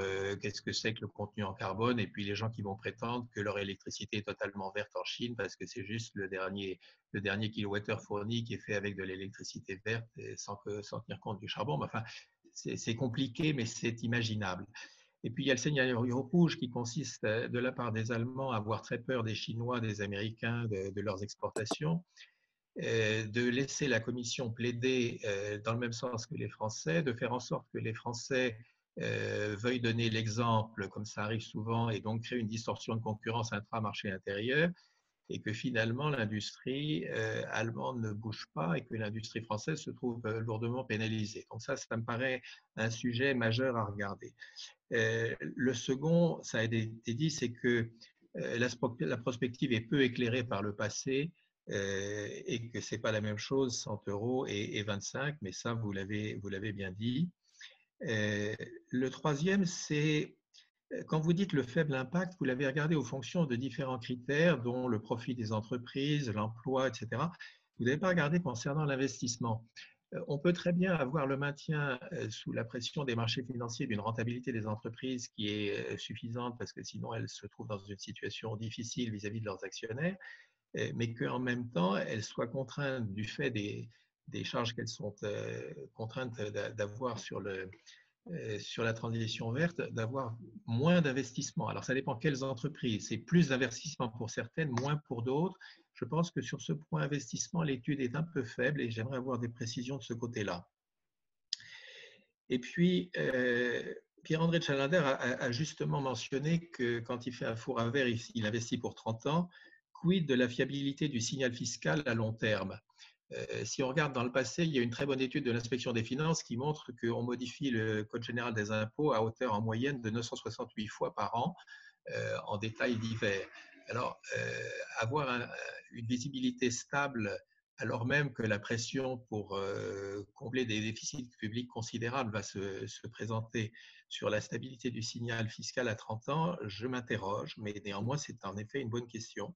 qu'est-ce que c'est que le contenu en carbone et puis les gens qui vont prétendre que leur électricité est totalement verte en Chine parce que c'est juste le dernier kilowattheure fourni qui est fait avec de l'électricité verte et sans tenir compte du charbon. Mais enfin, c'est compliqué, mais c'est imaginable. Et puis il y a le scénario rouge qui consiste de la part des Allemands à avoir très peur des Chinois, des Américains, de leurs exportations, de laisser la Commission plaider dans le même sens que les Français, de faire en sorte que les Français veuillent donner l'exemple, comme ça arrive souvent, et donc créer une distorsion de concurrence intra-marché intérieur, et que finalement l'industrie allemande ne bouge pas et que l'industrie française se trouve lourdement pénalisée. Donc ça me paraît un sujet majeur à regarder. Le second, ça a été dit, c'est que la prospective est peu éclairée par le passé et que ce n'est pas la même chose 100 € et 25, mais ça, vous l'avez bien dit. Le troisième, c'est quand vous dites le faible impact, vous l'avez regardé aux fonctions de différents critères, dont le profit des entreprises, l'emploi, etc. Vous n'avez pas regardé concernant l'investissement. On peut très bien avoir le maintien sous la pression des marchés financiers d'une rentabilité des entreprises qui est suffisante parce que sinon elles se trouvent dans une situation difficile vis-à-vis de leurs actionnaires, mais qu'en même temps elles soient contraintes du fait des charges qu'elles sont contraintes d'avoir sur la transition verte, d'avoir moins d'investissement. Alors, ça dépend quelles entreprises. C'est plus d'investissement pour certaines, moins pour d'autres. Je pense que sur ce point investissement, l'étude est un peu faible et j'aimerais avoir des précisions de ce côté-là. Et puis, Pierre-André Chalender a justement mentionné que quand il fait un four à verre, il investit pour 30 ans. Quid de la fiabilité du signal fiscal à long terme? Si on regarde dans le passé, il y a une très bonne étude de l'inspection des finances qui montre qu'on modifie le Code général des impôts à hauteur en moyenne de 968 fois par an en détail divers. Alors, avoir une visibilité stable alors même que la pression pour combler des déficits publics considérables va se présenter sur la stabilité du signal fiscal à 30 ans, je m'interroge, mais néanmoins, c'est en effet une bonne question.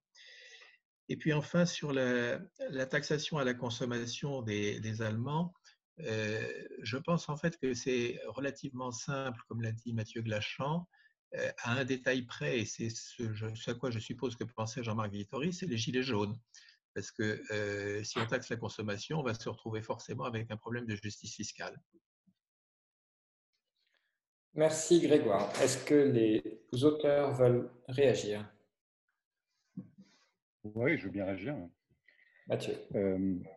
Et puis enfin, sur la taxation à la consommation des Allemands, je pense en fait que c'est relativement simple, comme l'a dit Mathieu Glachan, à un détail près, et c'est ce à quoi je suppose que pensait Jean-Marc Vittori, c'est les gilets jaunes. Parce que si on taxe la consommation, on va se retrouver forcément avec un problème de justice fiscale. Merci Grégoire. Est-ce que les auteurs veulent réagir? Oui, je veux bien réagir. Mathieu.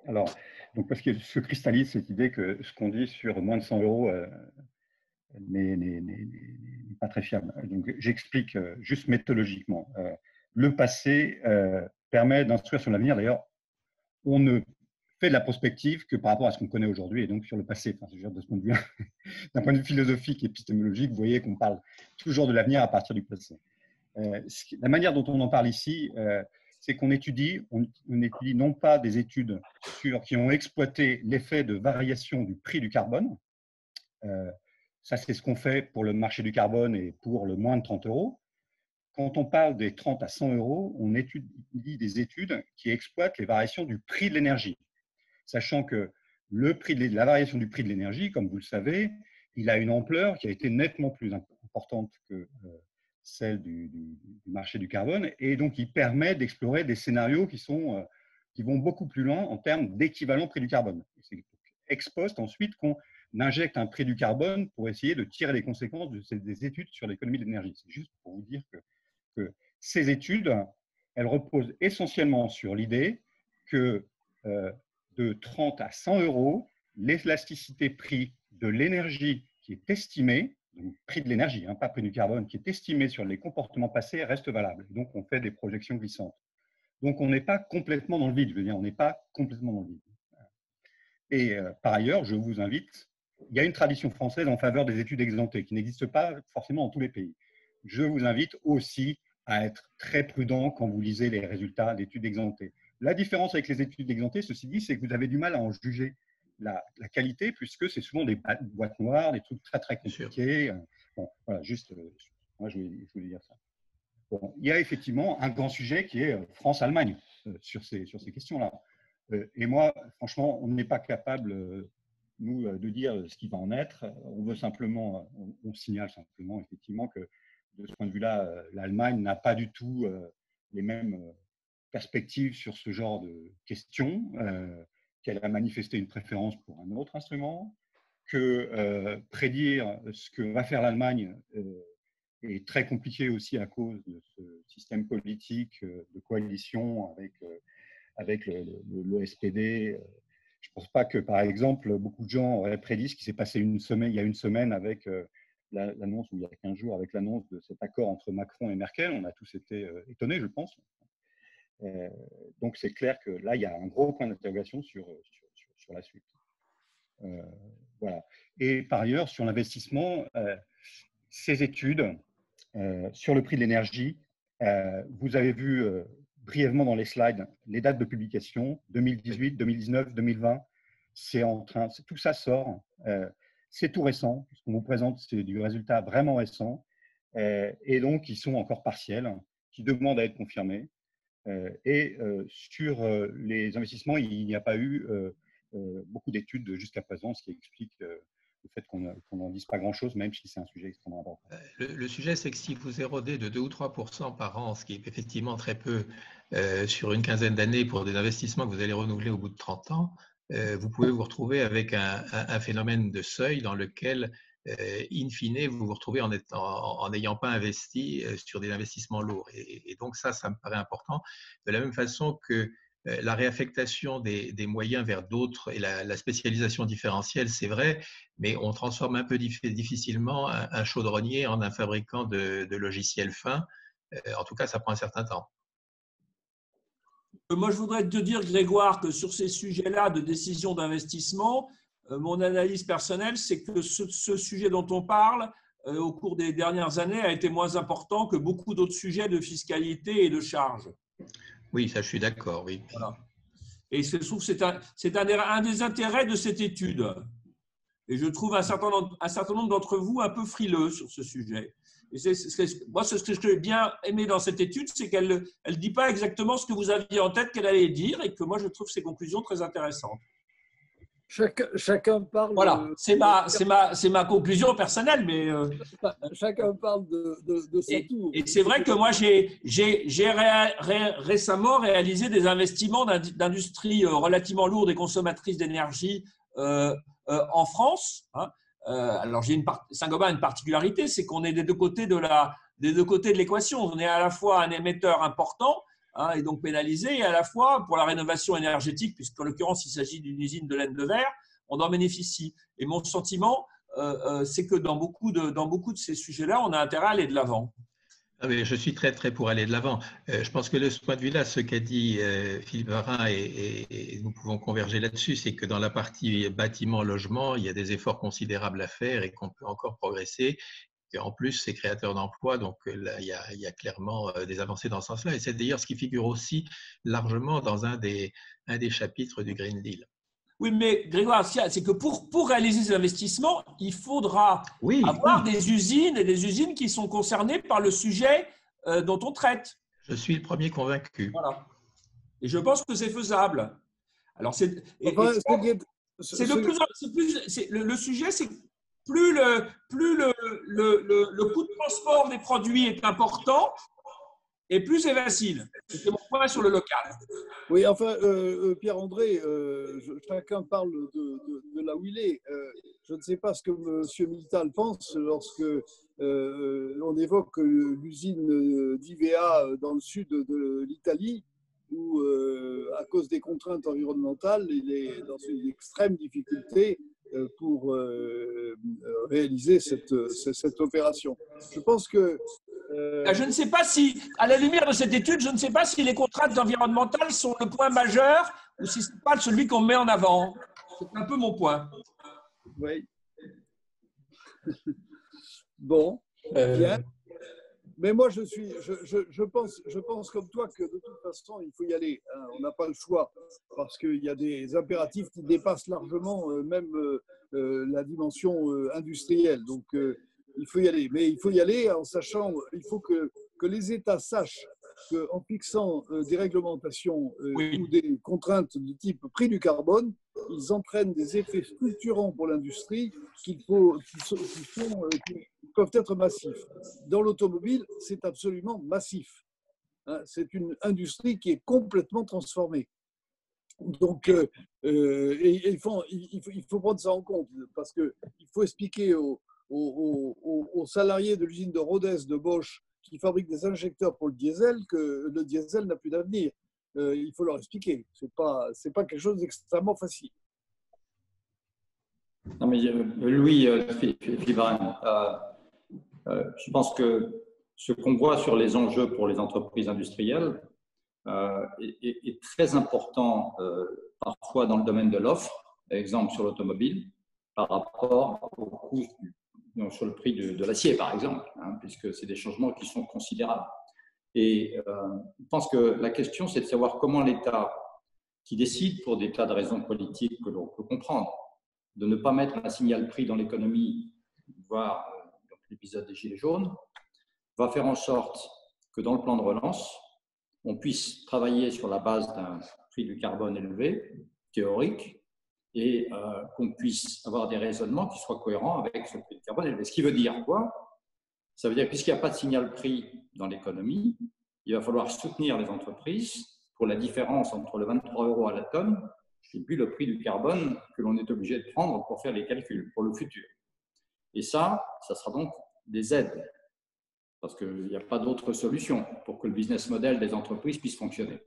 Alors, donc parce que se cristallise cette idée que ce qu'on dit sur moins de 100 € pas très fiable. Donc, j'explique juste méthodologiquement. Le passé permet d'instruire sur l'avenir. D'ailleurs, on ne fait de la prospective que par rapport à ce qu'on connaît aujourd'hui et donc sur le passé. Enfin, je veux dire, de ce point de vue, d'un point de vue philosophique et épistémologique, vous voyez qu'on parle toujours de l'avenir à partir du passé. La manière dont on en parle ici, c'est qu'on étudie, on étudie non pas des études qui ont exploité l'effet de variation du prix du carbone. Ça, c'est ce qu'on fait pour le marché du carbone et pour le moins de 30 €. Quand on parle des 30 à 100 €, on étudie des études qui exploitent les variations du prix de l'énergie. Sachant que la variation du prix de l'énergie, comme vous le savez, il a une ampleur qui a été nettement plus importante que celle du marché du carbone, et donc il permet d'explorer des scénarios qui vont beaucoup plus loin en termes d'équivalent prix du carbone. C'est ex post ensuite qu'on injecte un prix du carbone pour essayer de tirer les conséquences des études sur l'économie de l'énergie. C'est juste pour vous dire que ces études, elles reposent essentiellement sur l'idée que de 30 à 100 €, l'élasticité prix de l'énergie qui est estimée, donc prix de l'énergie, pas prix du carbone, qui est estimé sur les comportements passés reste valable. Donc, on fait des projections glissantes. Donc, on n'est pas complètement dans le vide. Je veux dire, on n'est pas complètement dans le vide. Et par ailleurs, je vous invite, il y a une tradition française en faveur des études exemptées qui n'existe pas forcément dans tous les pays. Je vous invite aussi à être très prudent quand vous lisez les résultats d'études exemptées. La différence avec les études exemptées, ceci dit, c'est que vous avez du mal à en juger la qualité, puisque c'est souvent des boîtes noires, des trucs très très compliqués. Bon, voilà, juste, moi je voulais dire ça. Bon, il y a effectivement un grand sujet qui est France-Allemagne sur ces questions-là. Et moi, franchement, on n'est pas capable, nous, de dire ce qui va en être. On veut simplement, on signale simplement effectivement que de ce point de vue-là, l'Allemagne n'a pas du tout les mêmes perspectives sur ce genre de questions, qu'elle a manifesté une préférence pour un autre instrument, que prédire ce que va faire l'Allemagne est très compliqué aussi à cause de ce système politique de coalition avec le SPD. Je ne pense pas que, par exemple, beaucoup de gens auraient prédit ce qui s'est passé il y a une semaine avec l'annonce, ou il y a 15 jours, avec l'annonce de cet accord entre Macron et Merkel. On a tous été étonnés, je pense. Donc, c'est clair que là, il y a un gros point d'interrogation sur la suite. Voilà. Et par ailleurs, sur l'investissement, ces études sur le prix de l'énergie, vous avez vu brièvement dans les slides les dates de publication, 2018, 2019, 2020. Tout ça sort. C'est tout récent. Ce qu'on vous présente, c'est du résultat vraiment récent. Et donc, ils sont encore partiels, qui demandent à être confirmés. Et sur les investissements, il n'y a pas eu beaucoup d'études jusqu'à présent, ce qui explique le fait qu'on n'en dise pas grand-chose, même si c'est un sujet extrêmement important. Le sujet, c'est que si vous érodez de 2 ou 3% par an, ce qui est effectivement très peu sur une quinzaine d'années pour des investissements que vous allez renouveler au bout de 30 ans, vous pouvez vous retrouver avec un phénomène de seuil dans lequel, in fine, vous vous retrouvez en n'ayant pas investi sur des investissements lourds. Et donc ça me paraît important. De la même façon que la réaffectation des moyens vers d'autres et la spécialisation différentielle, c'est vrai, mais on transforme un peu difficilement un chaudronnier en un fabricant de logiciels fins. En tout cas, ça prend un certain temps. Moi, je voudrais te dire, Grégoire, que sur ces sujets-là de décision d'investissement, mon analyse personnelle, c'est que ce sujet dont on parle, au cours des dernières années, a été moins important que beaucoup d'autres sujets de fiscalité et de charges. Oui, ça, je suis d'accord, oui. Voilà. Et je trouve que c'est un des intérêts de cette étude. Et je trouve un certain nombre d'entre vous un peu frileux sur ce sujet. Et moi, ce que j'ai bien aimé dans cette étude, c'est qu'elle ne dit pas exactement ce que vous aviez en tête qu'elle allait dire, et que moi, je trouve ses conclusions très intéressantes. Chacun parle. Voilà, c'est ma conclusion personnelle, mais chacun parle de sa tour. Et c'est vrai que moi j'ai récemment réalisé des investissements d'industries relativement lourdes et consommatrices d'énergie en France. Alors Saint-Gobain a une particularité, c'est qu'on est des deux côtés de l'équation. On est à la fois un émetteur important, et donc pénalisé, et à la fois pour la rénovation énergétique, puisqu'en l'occurrence il s'agit d'une usine de laine de verre, on en bénéficie. Et mon sentiment, c'est que dans beaucoup de ces sujets-là, on a intérêt à aller de l'avant. Ah oui, je suis très, très pour aller de l'avant. Je pense que de ce point de vue-là, ce qu'a dit Philippe Varin, et nous pouvons converger là-dessus, c'est que dans la partie bâtiment-logement, il y a des efforts considérables à faire et qu'on peut encore progresser. Et en plus, c'est créateur d'emplois, donc là, il y a clairement des avancées dans ce sens-là. Et c'est d'ailleurs ce qui figure aussi largement dans un des chapitres du Green Deal. Oui, mais Grégoire, c'est que pour réaliser ces investissements, il faudra avoir des usines et des usines qui sont concernées par le sujet dont on traite. Je suis le premier convaincu. Voilà. Et je pense que c'est faisable. Alors, le sujet, c'est plus le coût de transport des produits est important, et plus c'est facile. C'est mon point sur le local. Oui, enfin, Pierre-André, chacun parle de là où il est. Je ne sais pas ce que M. Mittal pense lorsque on évoque l'usine d'IVA dans le sud de l'Italie, où, à cause des contraintes environnementales, il est dans une extrême difficulté pour réaliser cette opération. Je pense que je ne sais pas si, à la lumière de cette étude, je ne sais pas si les contraintes environnementales sont le point majeur ou si ce n'est pas celui qu'on met en avant. C'est un peu mon point. Oui. Bon, bien. Mais moi, je pense comme toi que de toute façon, il faut y aller. Hein. On n'a pas le choix parce qu'il y a des impératifs qui dépassent largement même la dimension industrielle. Donc, il faut y aller. Mais il faut y aller en sachant, il faut que les États sachent qu'en fixant des réglementations ou des contraintes de type prix du carbone, ils entraînent des effets structurants pour l'industrie qui peuvent être massifs. Dans l'automobile, c'est absolument massif. Hein, c'est une industrie qui est complètement transformée. Donc, il faut prendre ça en compte parce qu'il faut expliquer aux salariés de l'usine de Rodez de Bosch qui fabrique des injecteurs pour le diesel que le diesel n'a plus d'avenir. Il faut leur expliquer. C'est pas quelque chose d'extrêmement facile. Non, mais Louis Fibrane, je pense que ce qu'on voit sur les enjeux pour les entreprises industrielles est très important parfois dans le domaine de l'offre, par exemple sur l'automobile, par rapport au coût sur le prix de l'acier, par exemple, hein, puisque c'est des changements qui sont considérables. Et je pense que la question, c'est de savoir comment l'État, qui décide pour des tas de raisons politiques que l'on peut comprendre, de ne pas mettre un signal prix dans l'économie, voire l'épisode des Gilets jaunes, va faire en sorte que dans le plan de relance, on puisse travailler sur la base d'un prix du carbone élevé, théorique, et qu'on puisse avoir des raisonnements qui soient cohérents avec ce prix du carbone élevé. Ce qui veut dire quoi? Ça veut dire que puisqu'il n'y a pas de signal prix dans l'économie, il va falloir soutenir les entreprises pour la différence entre le 23 € à la tonne et puis le prix du carbone que l'on est obligé de prendre pour faire les calculs pour le futur. Et ça sera donc des aides, parce qu'il n'y a pas d'autre solution pour que le business model des entreprises puisse fonctionner.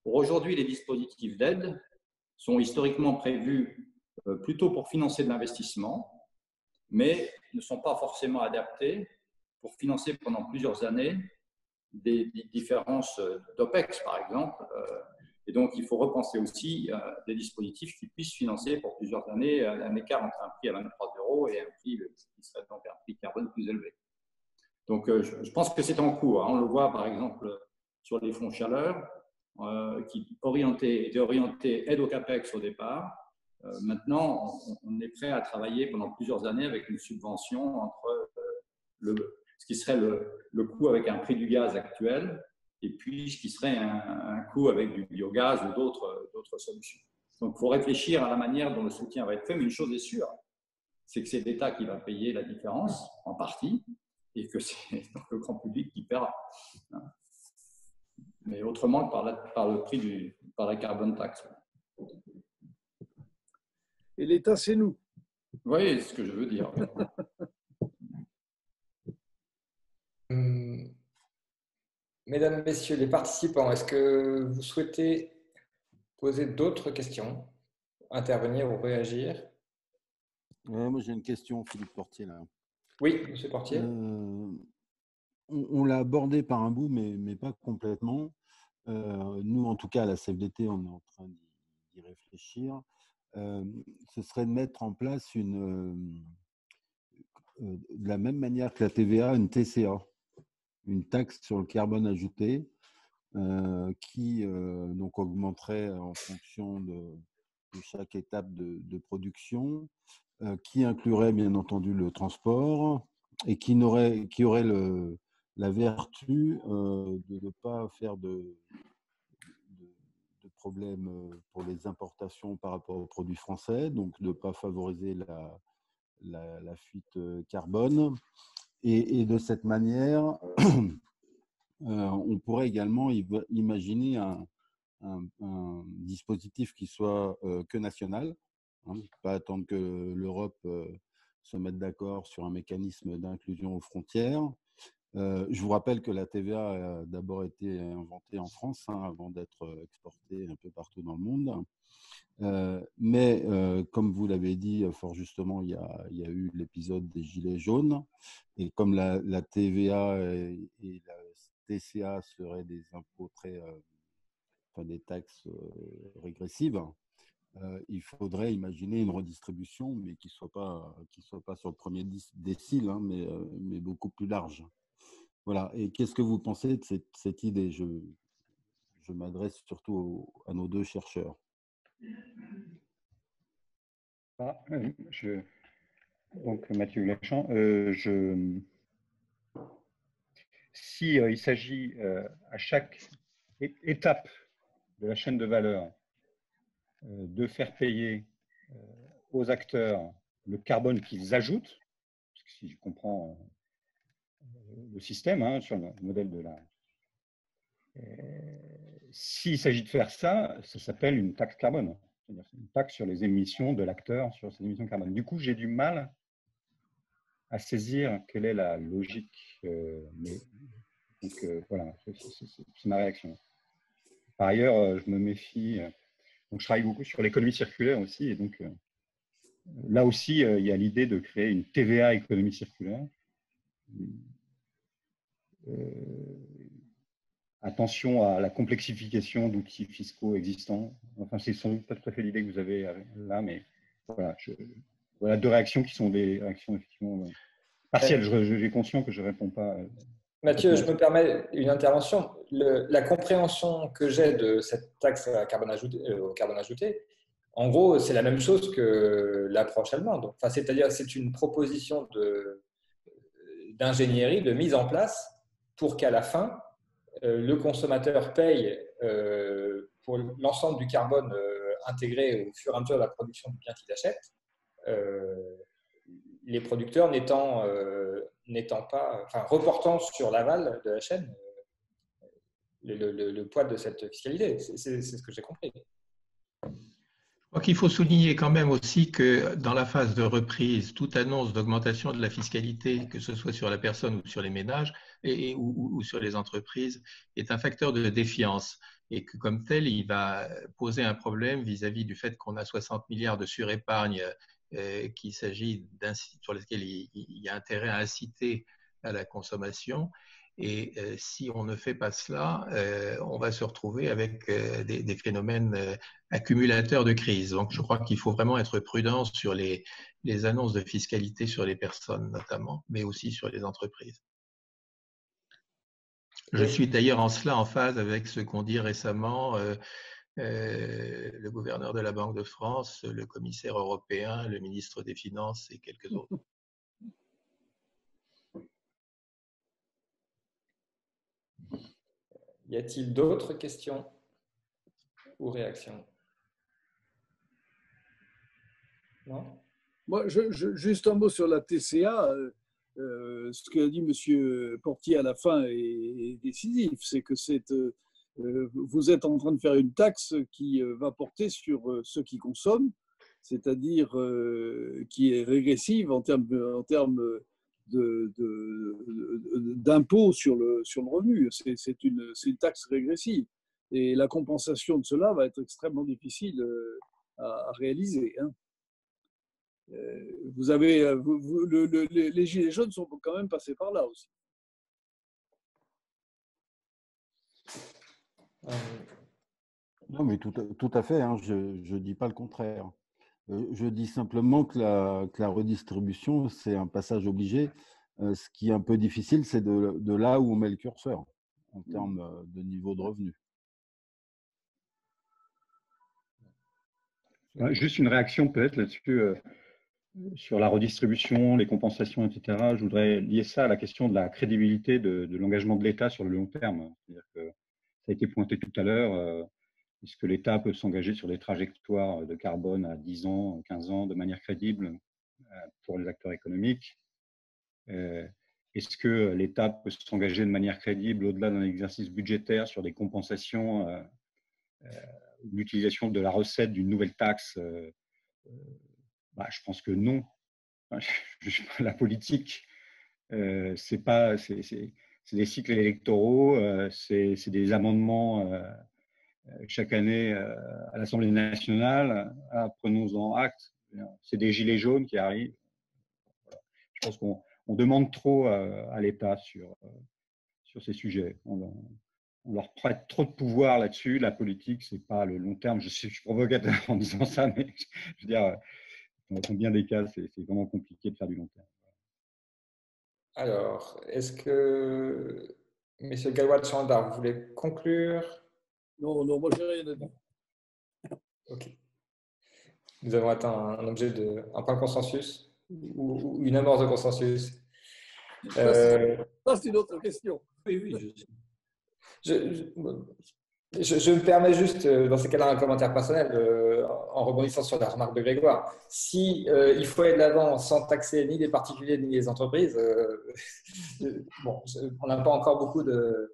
Pour aujourd'hui, les dispositifs d'aide sont historiquement prévus plutôt pour financer de l'investissement, mais ne sont pas forcément adaptés pour financer pendant plusieurs années des différences d'OPEX, par exemple. Et donc, il faut repenser aussi des dispositifs qui puissent financer pour plusieurs années un écart entre un prix à 23 € et un prix qui serait donc un prix carbone plus élevé. Donc, je pense que c'est en cours. On le voit, par exemple, sur les fonds chaleur, qui étaient orientés aide au CAPEX au départ. Maintenant, on est prêt à travailler pendant plusieurs années avec une subvention entre ce qui serait le coût avec un prix du gaz actuel et puis ce qui serait un coût avec du biogaz ou d'autres solutions. Donc, il faut réfléchir à la manière dont le soutien va être fait, mais une chose est sûre, c'est que c'est l'État qui va payer la différence, en partie, et que c'est le grand public qui paiera. Mais autrement que par le prix par la carbone tax. Et l'État, c'est nous. Oui, c'est ce que je veux dire. Mesdames, Messieurs les participants, est-ce que vous souhaitez poser d'autres questions, intervenir ou réagir? Moi, j'ai une question, Philippe Portier, là. Oui, monsieur Portier. On l'a abordé par un bout, mais pas complètement. Nous, en tout cas, à la CFDT, on est en train d'y réfléchir. Ce serait de mettre en place de la même manière que la TVA, une TCA, une taxe sur le carbone ajouté, qui donc augmenterait en fonction de chaque étape de production, qui inclurait bien entendu le transport et qui aurait la vertu de ne pas faire de problèmes pour les importations par rapport aux produits français, donc de ne pas favoriser la fuite carbone. Et de cette manière, on pourrait également imaginer un dispositif qui soit que national, hein, pas attendre que l'Europe se mette d'accord sur un mécanisme d'inclusion aux frontières. Je vous rappelle que la TVA a d'abord été inventée en France, hein, avant d'être exportée un peu partout dans le monde. Mais comme vous l'avez dit fort justement, il y a eu l'épisode des Gilets jaunes. Et comme la TVA et la TCA seraient des impôts des taxes régressives, il faudrait imaginer une redistribution, mais qui soit pas sur le premier décile, hein, mais beaucoup plus large. Voilà. Et qu'est-ce que vous pensez de cette idée? Je m'adresse surtout à nos deux chercheurs. Donc, Mathieu Lachan, si il s'agit à chaque étape de la chaîne de valeur de faire payer aux acteurs le carbone qu'ils ajoutent, parce que si je comprends le système, hein, sur le modèle de la... S'il s'agit de faire ça, ça s'appelle une taxe carbone. C'est-à-dire une taxe sur les émissions de l'acteur, sur ses émissions carbone. Du coup, j'ai du mal à saisir quelle est la logique. Donc, voilà, c'est ma réaction. Par ailleurs, je me méfie. Donc, je travaille beaucoup sur l'économie circulaire aussi. Et donc, là aussi, il y a l'idée de créer une TVA économie circulaire. Attention à la complexification d'outils fiscaux existants. Enfin, c'est sans doute pas tout à fait l'idée que vous avez là, mais voilà, voilà deux réactions qui sont des réactions effectivement partielles. J'ai conscience que je ne réponds pas. Mathieu, je me permets une intervention. La compréhension que j'ai de cette taxe à au carbone ajouté, en gros, c'est la même chose que l'approche allemande. Enfin, c'est-à-dire que c'est une proposition d'ingénierie, de mise en place pour qu'à la fin, le consommateur paye pour l'ensemble du carbone intégré au fur et à mesure de la production du bien qu'il achète, les producteurs reportant sur l'aval de la chaîne le poids de cette fiscalité. C'est ce que j'ai compris. Je crois qu'il faut souligner quand même aussi que dans la phase de reprise, toute annonce d'augmentation de la fiscalité, que ce soit sur la personne ou sur les ménages ou sur les entreprises, est un facteur de défiance et que comme tel, il va poser un problème vis-à-vis du fait qu'on a 60 milliards de surépargne sur lesquels il y a intérêt à inciter à la consommation. Et si on ne fait pas cela, on va se retrouver avec des phénomènes accumulateurs de crise. Donc, je crois qu'il faut vraiment être prudent sur les annonces de fiscalité sur les personnes notamment, mais aussi sur les entreprises. Je suis d'ailleurs en cela en phase avec ce qu'ont dit récemment le gouverneur de la Banque de France, le commissaire européen, le ministre des Finances et quelques autres. Y a-t-il d'autres questions ou réactions? Non? Moi, juste un mot sur la TCA. Ce qu'a dit M. Portier à la fin est décisif. C'est que vous êtes en train de faire une taxe qui va porter sur ceux qui consomment, c'est-à-dire qui est régressive en termes d'impôt sur le revenu. C'est une taxe régressive. Et la compensation de cela va être extrêmement difficile à réaliser. Hein. Vous avez, les Gilets jaunes sont quand même passés par là aussi. Non, mais tout à fait, hein, je ne dis pas le contraire. Je dis simplement que la redistribution, c'est un passage obligé. Ce qui est un peu difficile, c'est de là où on met le curseur en termes de niveau de revenu. Juste une réaction peut-être là-dessus, sur la redistribution, les compensations, etc. Je voudrais lier ça à la question de la crédibilité de l'engagement de l'État sur le long terme. C'est-à-dire que ça a été pointé tout à l'heure. Est-ce que l'État peut s'engager sur des trajectoires de carbone à 10 ans, 15 ans de manière crédible pour les acteurs économiques? Est-ce que l'État peut s'engager de manière crédible au-delà d'un exercice budgétaire sur des compensations, l'utilisation de la recette d'une nouvelle taxe? Je pense que non. La politique, c'est des cycles électoraux, c'est des amendements chaque année à l'Assemblée nationale. Prenons-en acte. C'est des gilets jaunes qui arrivent. Je pense qu'on demande trop à l'État sur ces sujets. On leur prête trop de pouvoir là-dessus. La politique, c'est pas le long terme. Je suis provocateur en disant ça, mais je veux dire, dans bien des cas, c'est vraiment compliqué de faire du long terme. Alors, est-ce que M. Galwad-Chandar, vous voulez conclure? Non, moi j'ai rien à dire. Ok. Nous avons atteint un point de consensus ou une amorce de consensus. Ça, c'est une autre question. Oui, je me permets juste, dans ces cas-là, un commentaire personnel en rebondissant sur la remarque de Grégoire. Si il faut aller de l'avant sans taxer ni les particuliers ni les entreprises, on n'a pas encore beaucoup de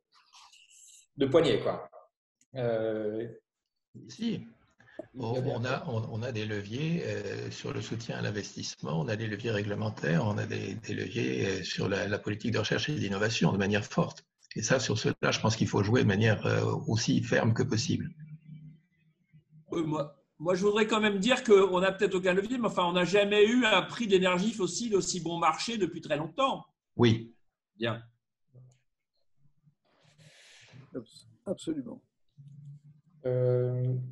poignées, quoi. Si. On a des leviers sur le soutien à l'investissement, on a des leviers réglementaires, on a des leviers sur la politique de recherche et d'innovation de manière forte. Et ça, sur cela, je pense qu'il faut jouer de manière aussi ferme que possible. Moi, je voudrais quand même dire qu'on n'a peut-être aucun levier, mais enfin, on n'a jamais eu un prix d'énergie fossile aussi bon marché depuis très longtemps. Oui. Bien. Absolument.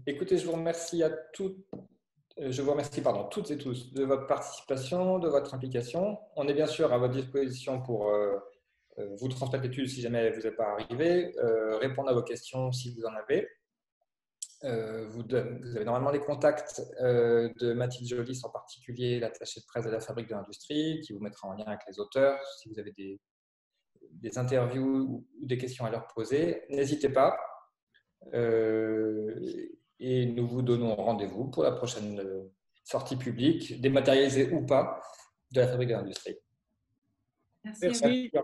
Écoutez, je vous remercie toutes et tous de votre participation, de votre implication. On est bien sûr à votre disposition pour vous transmettre l'étude si jamais vous n'êtes pas arrivé, répondre à vos questions si vous en avez. Vous avez normalement les contacts de Mathilde Jolis, en particulier l'attachée de presse de la Fabrique de l'Industrie, qui vous mettra en lien avec les auteurs si vous avez des interviews ou des questions à leur poser. N'hésitez pas. Et nous vous donnons rendez-vous pour la prochaine sortie publique, dématérialisée ou pas, de la Fabrique de l'Industrie. Merci. Merci.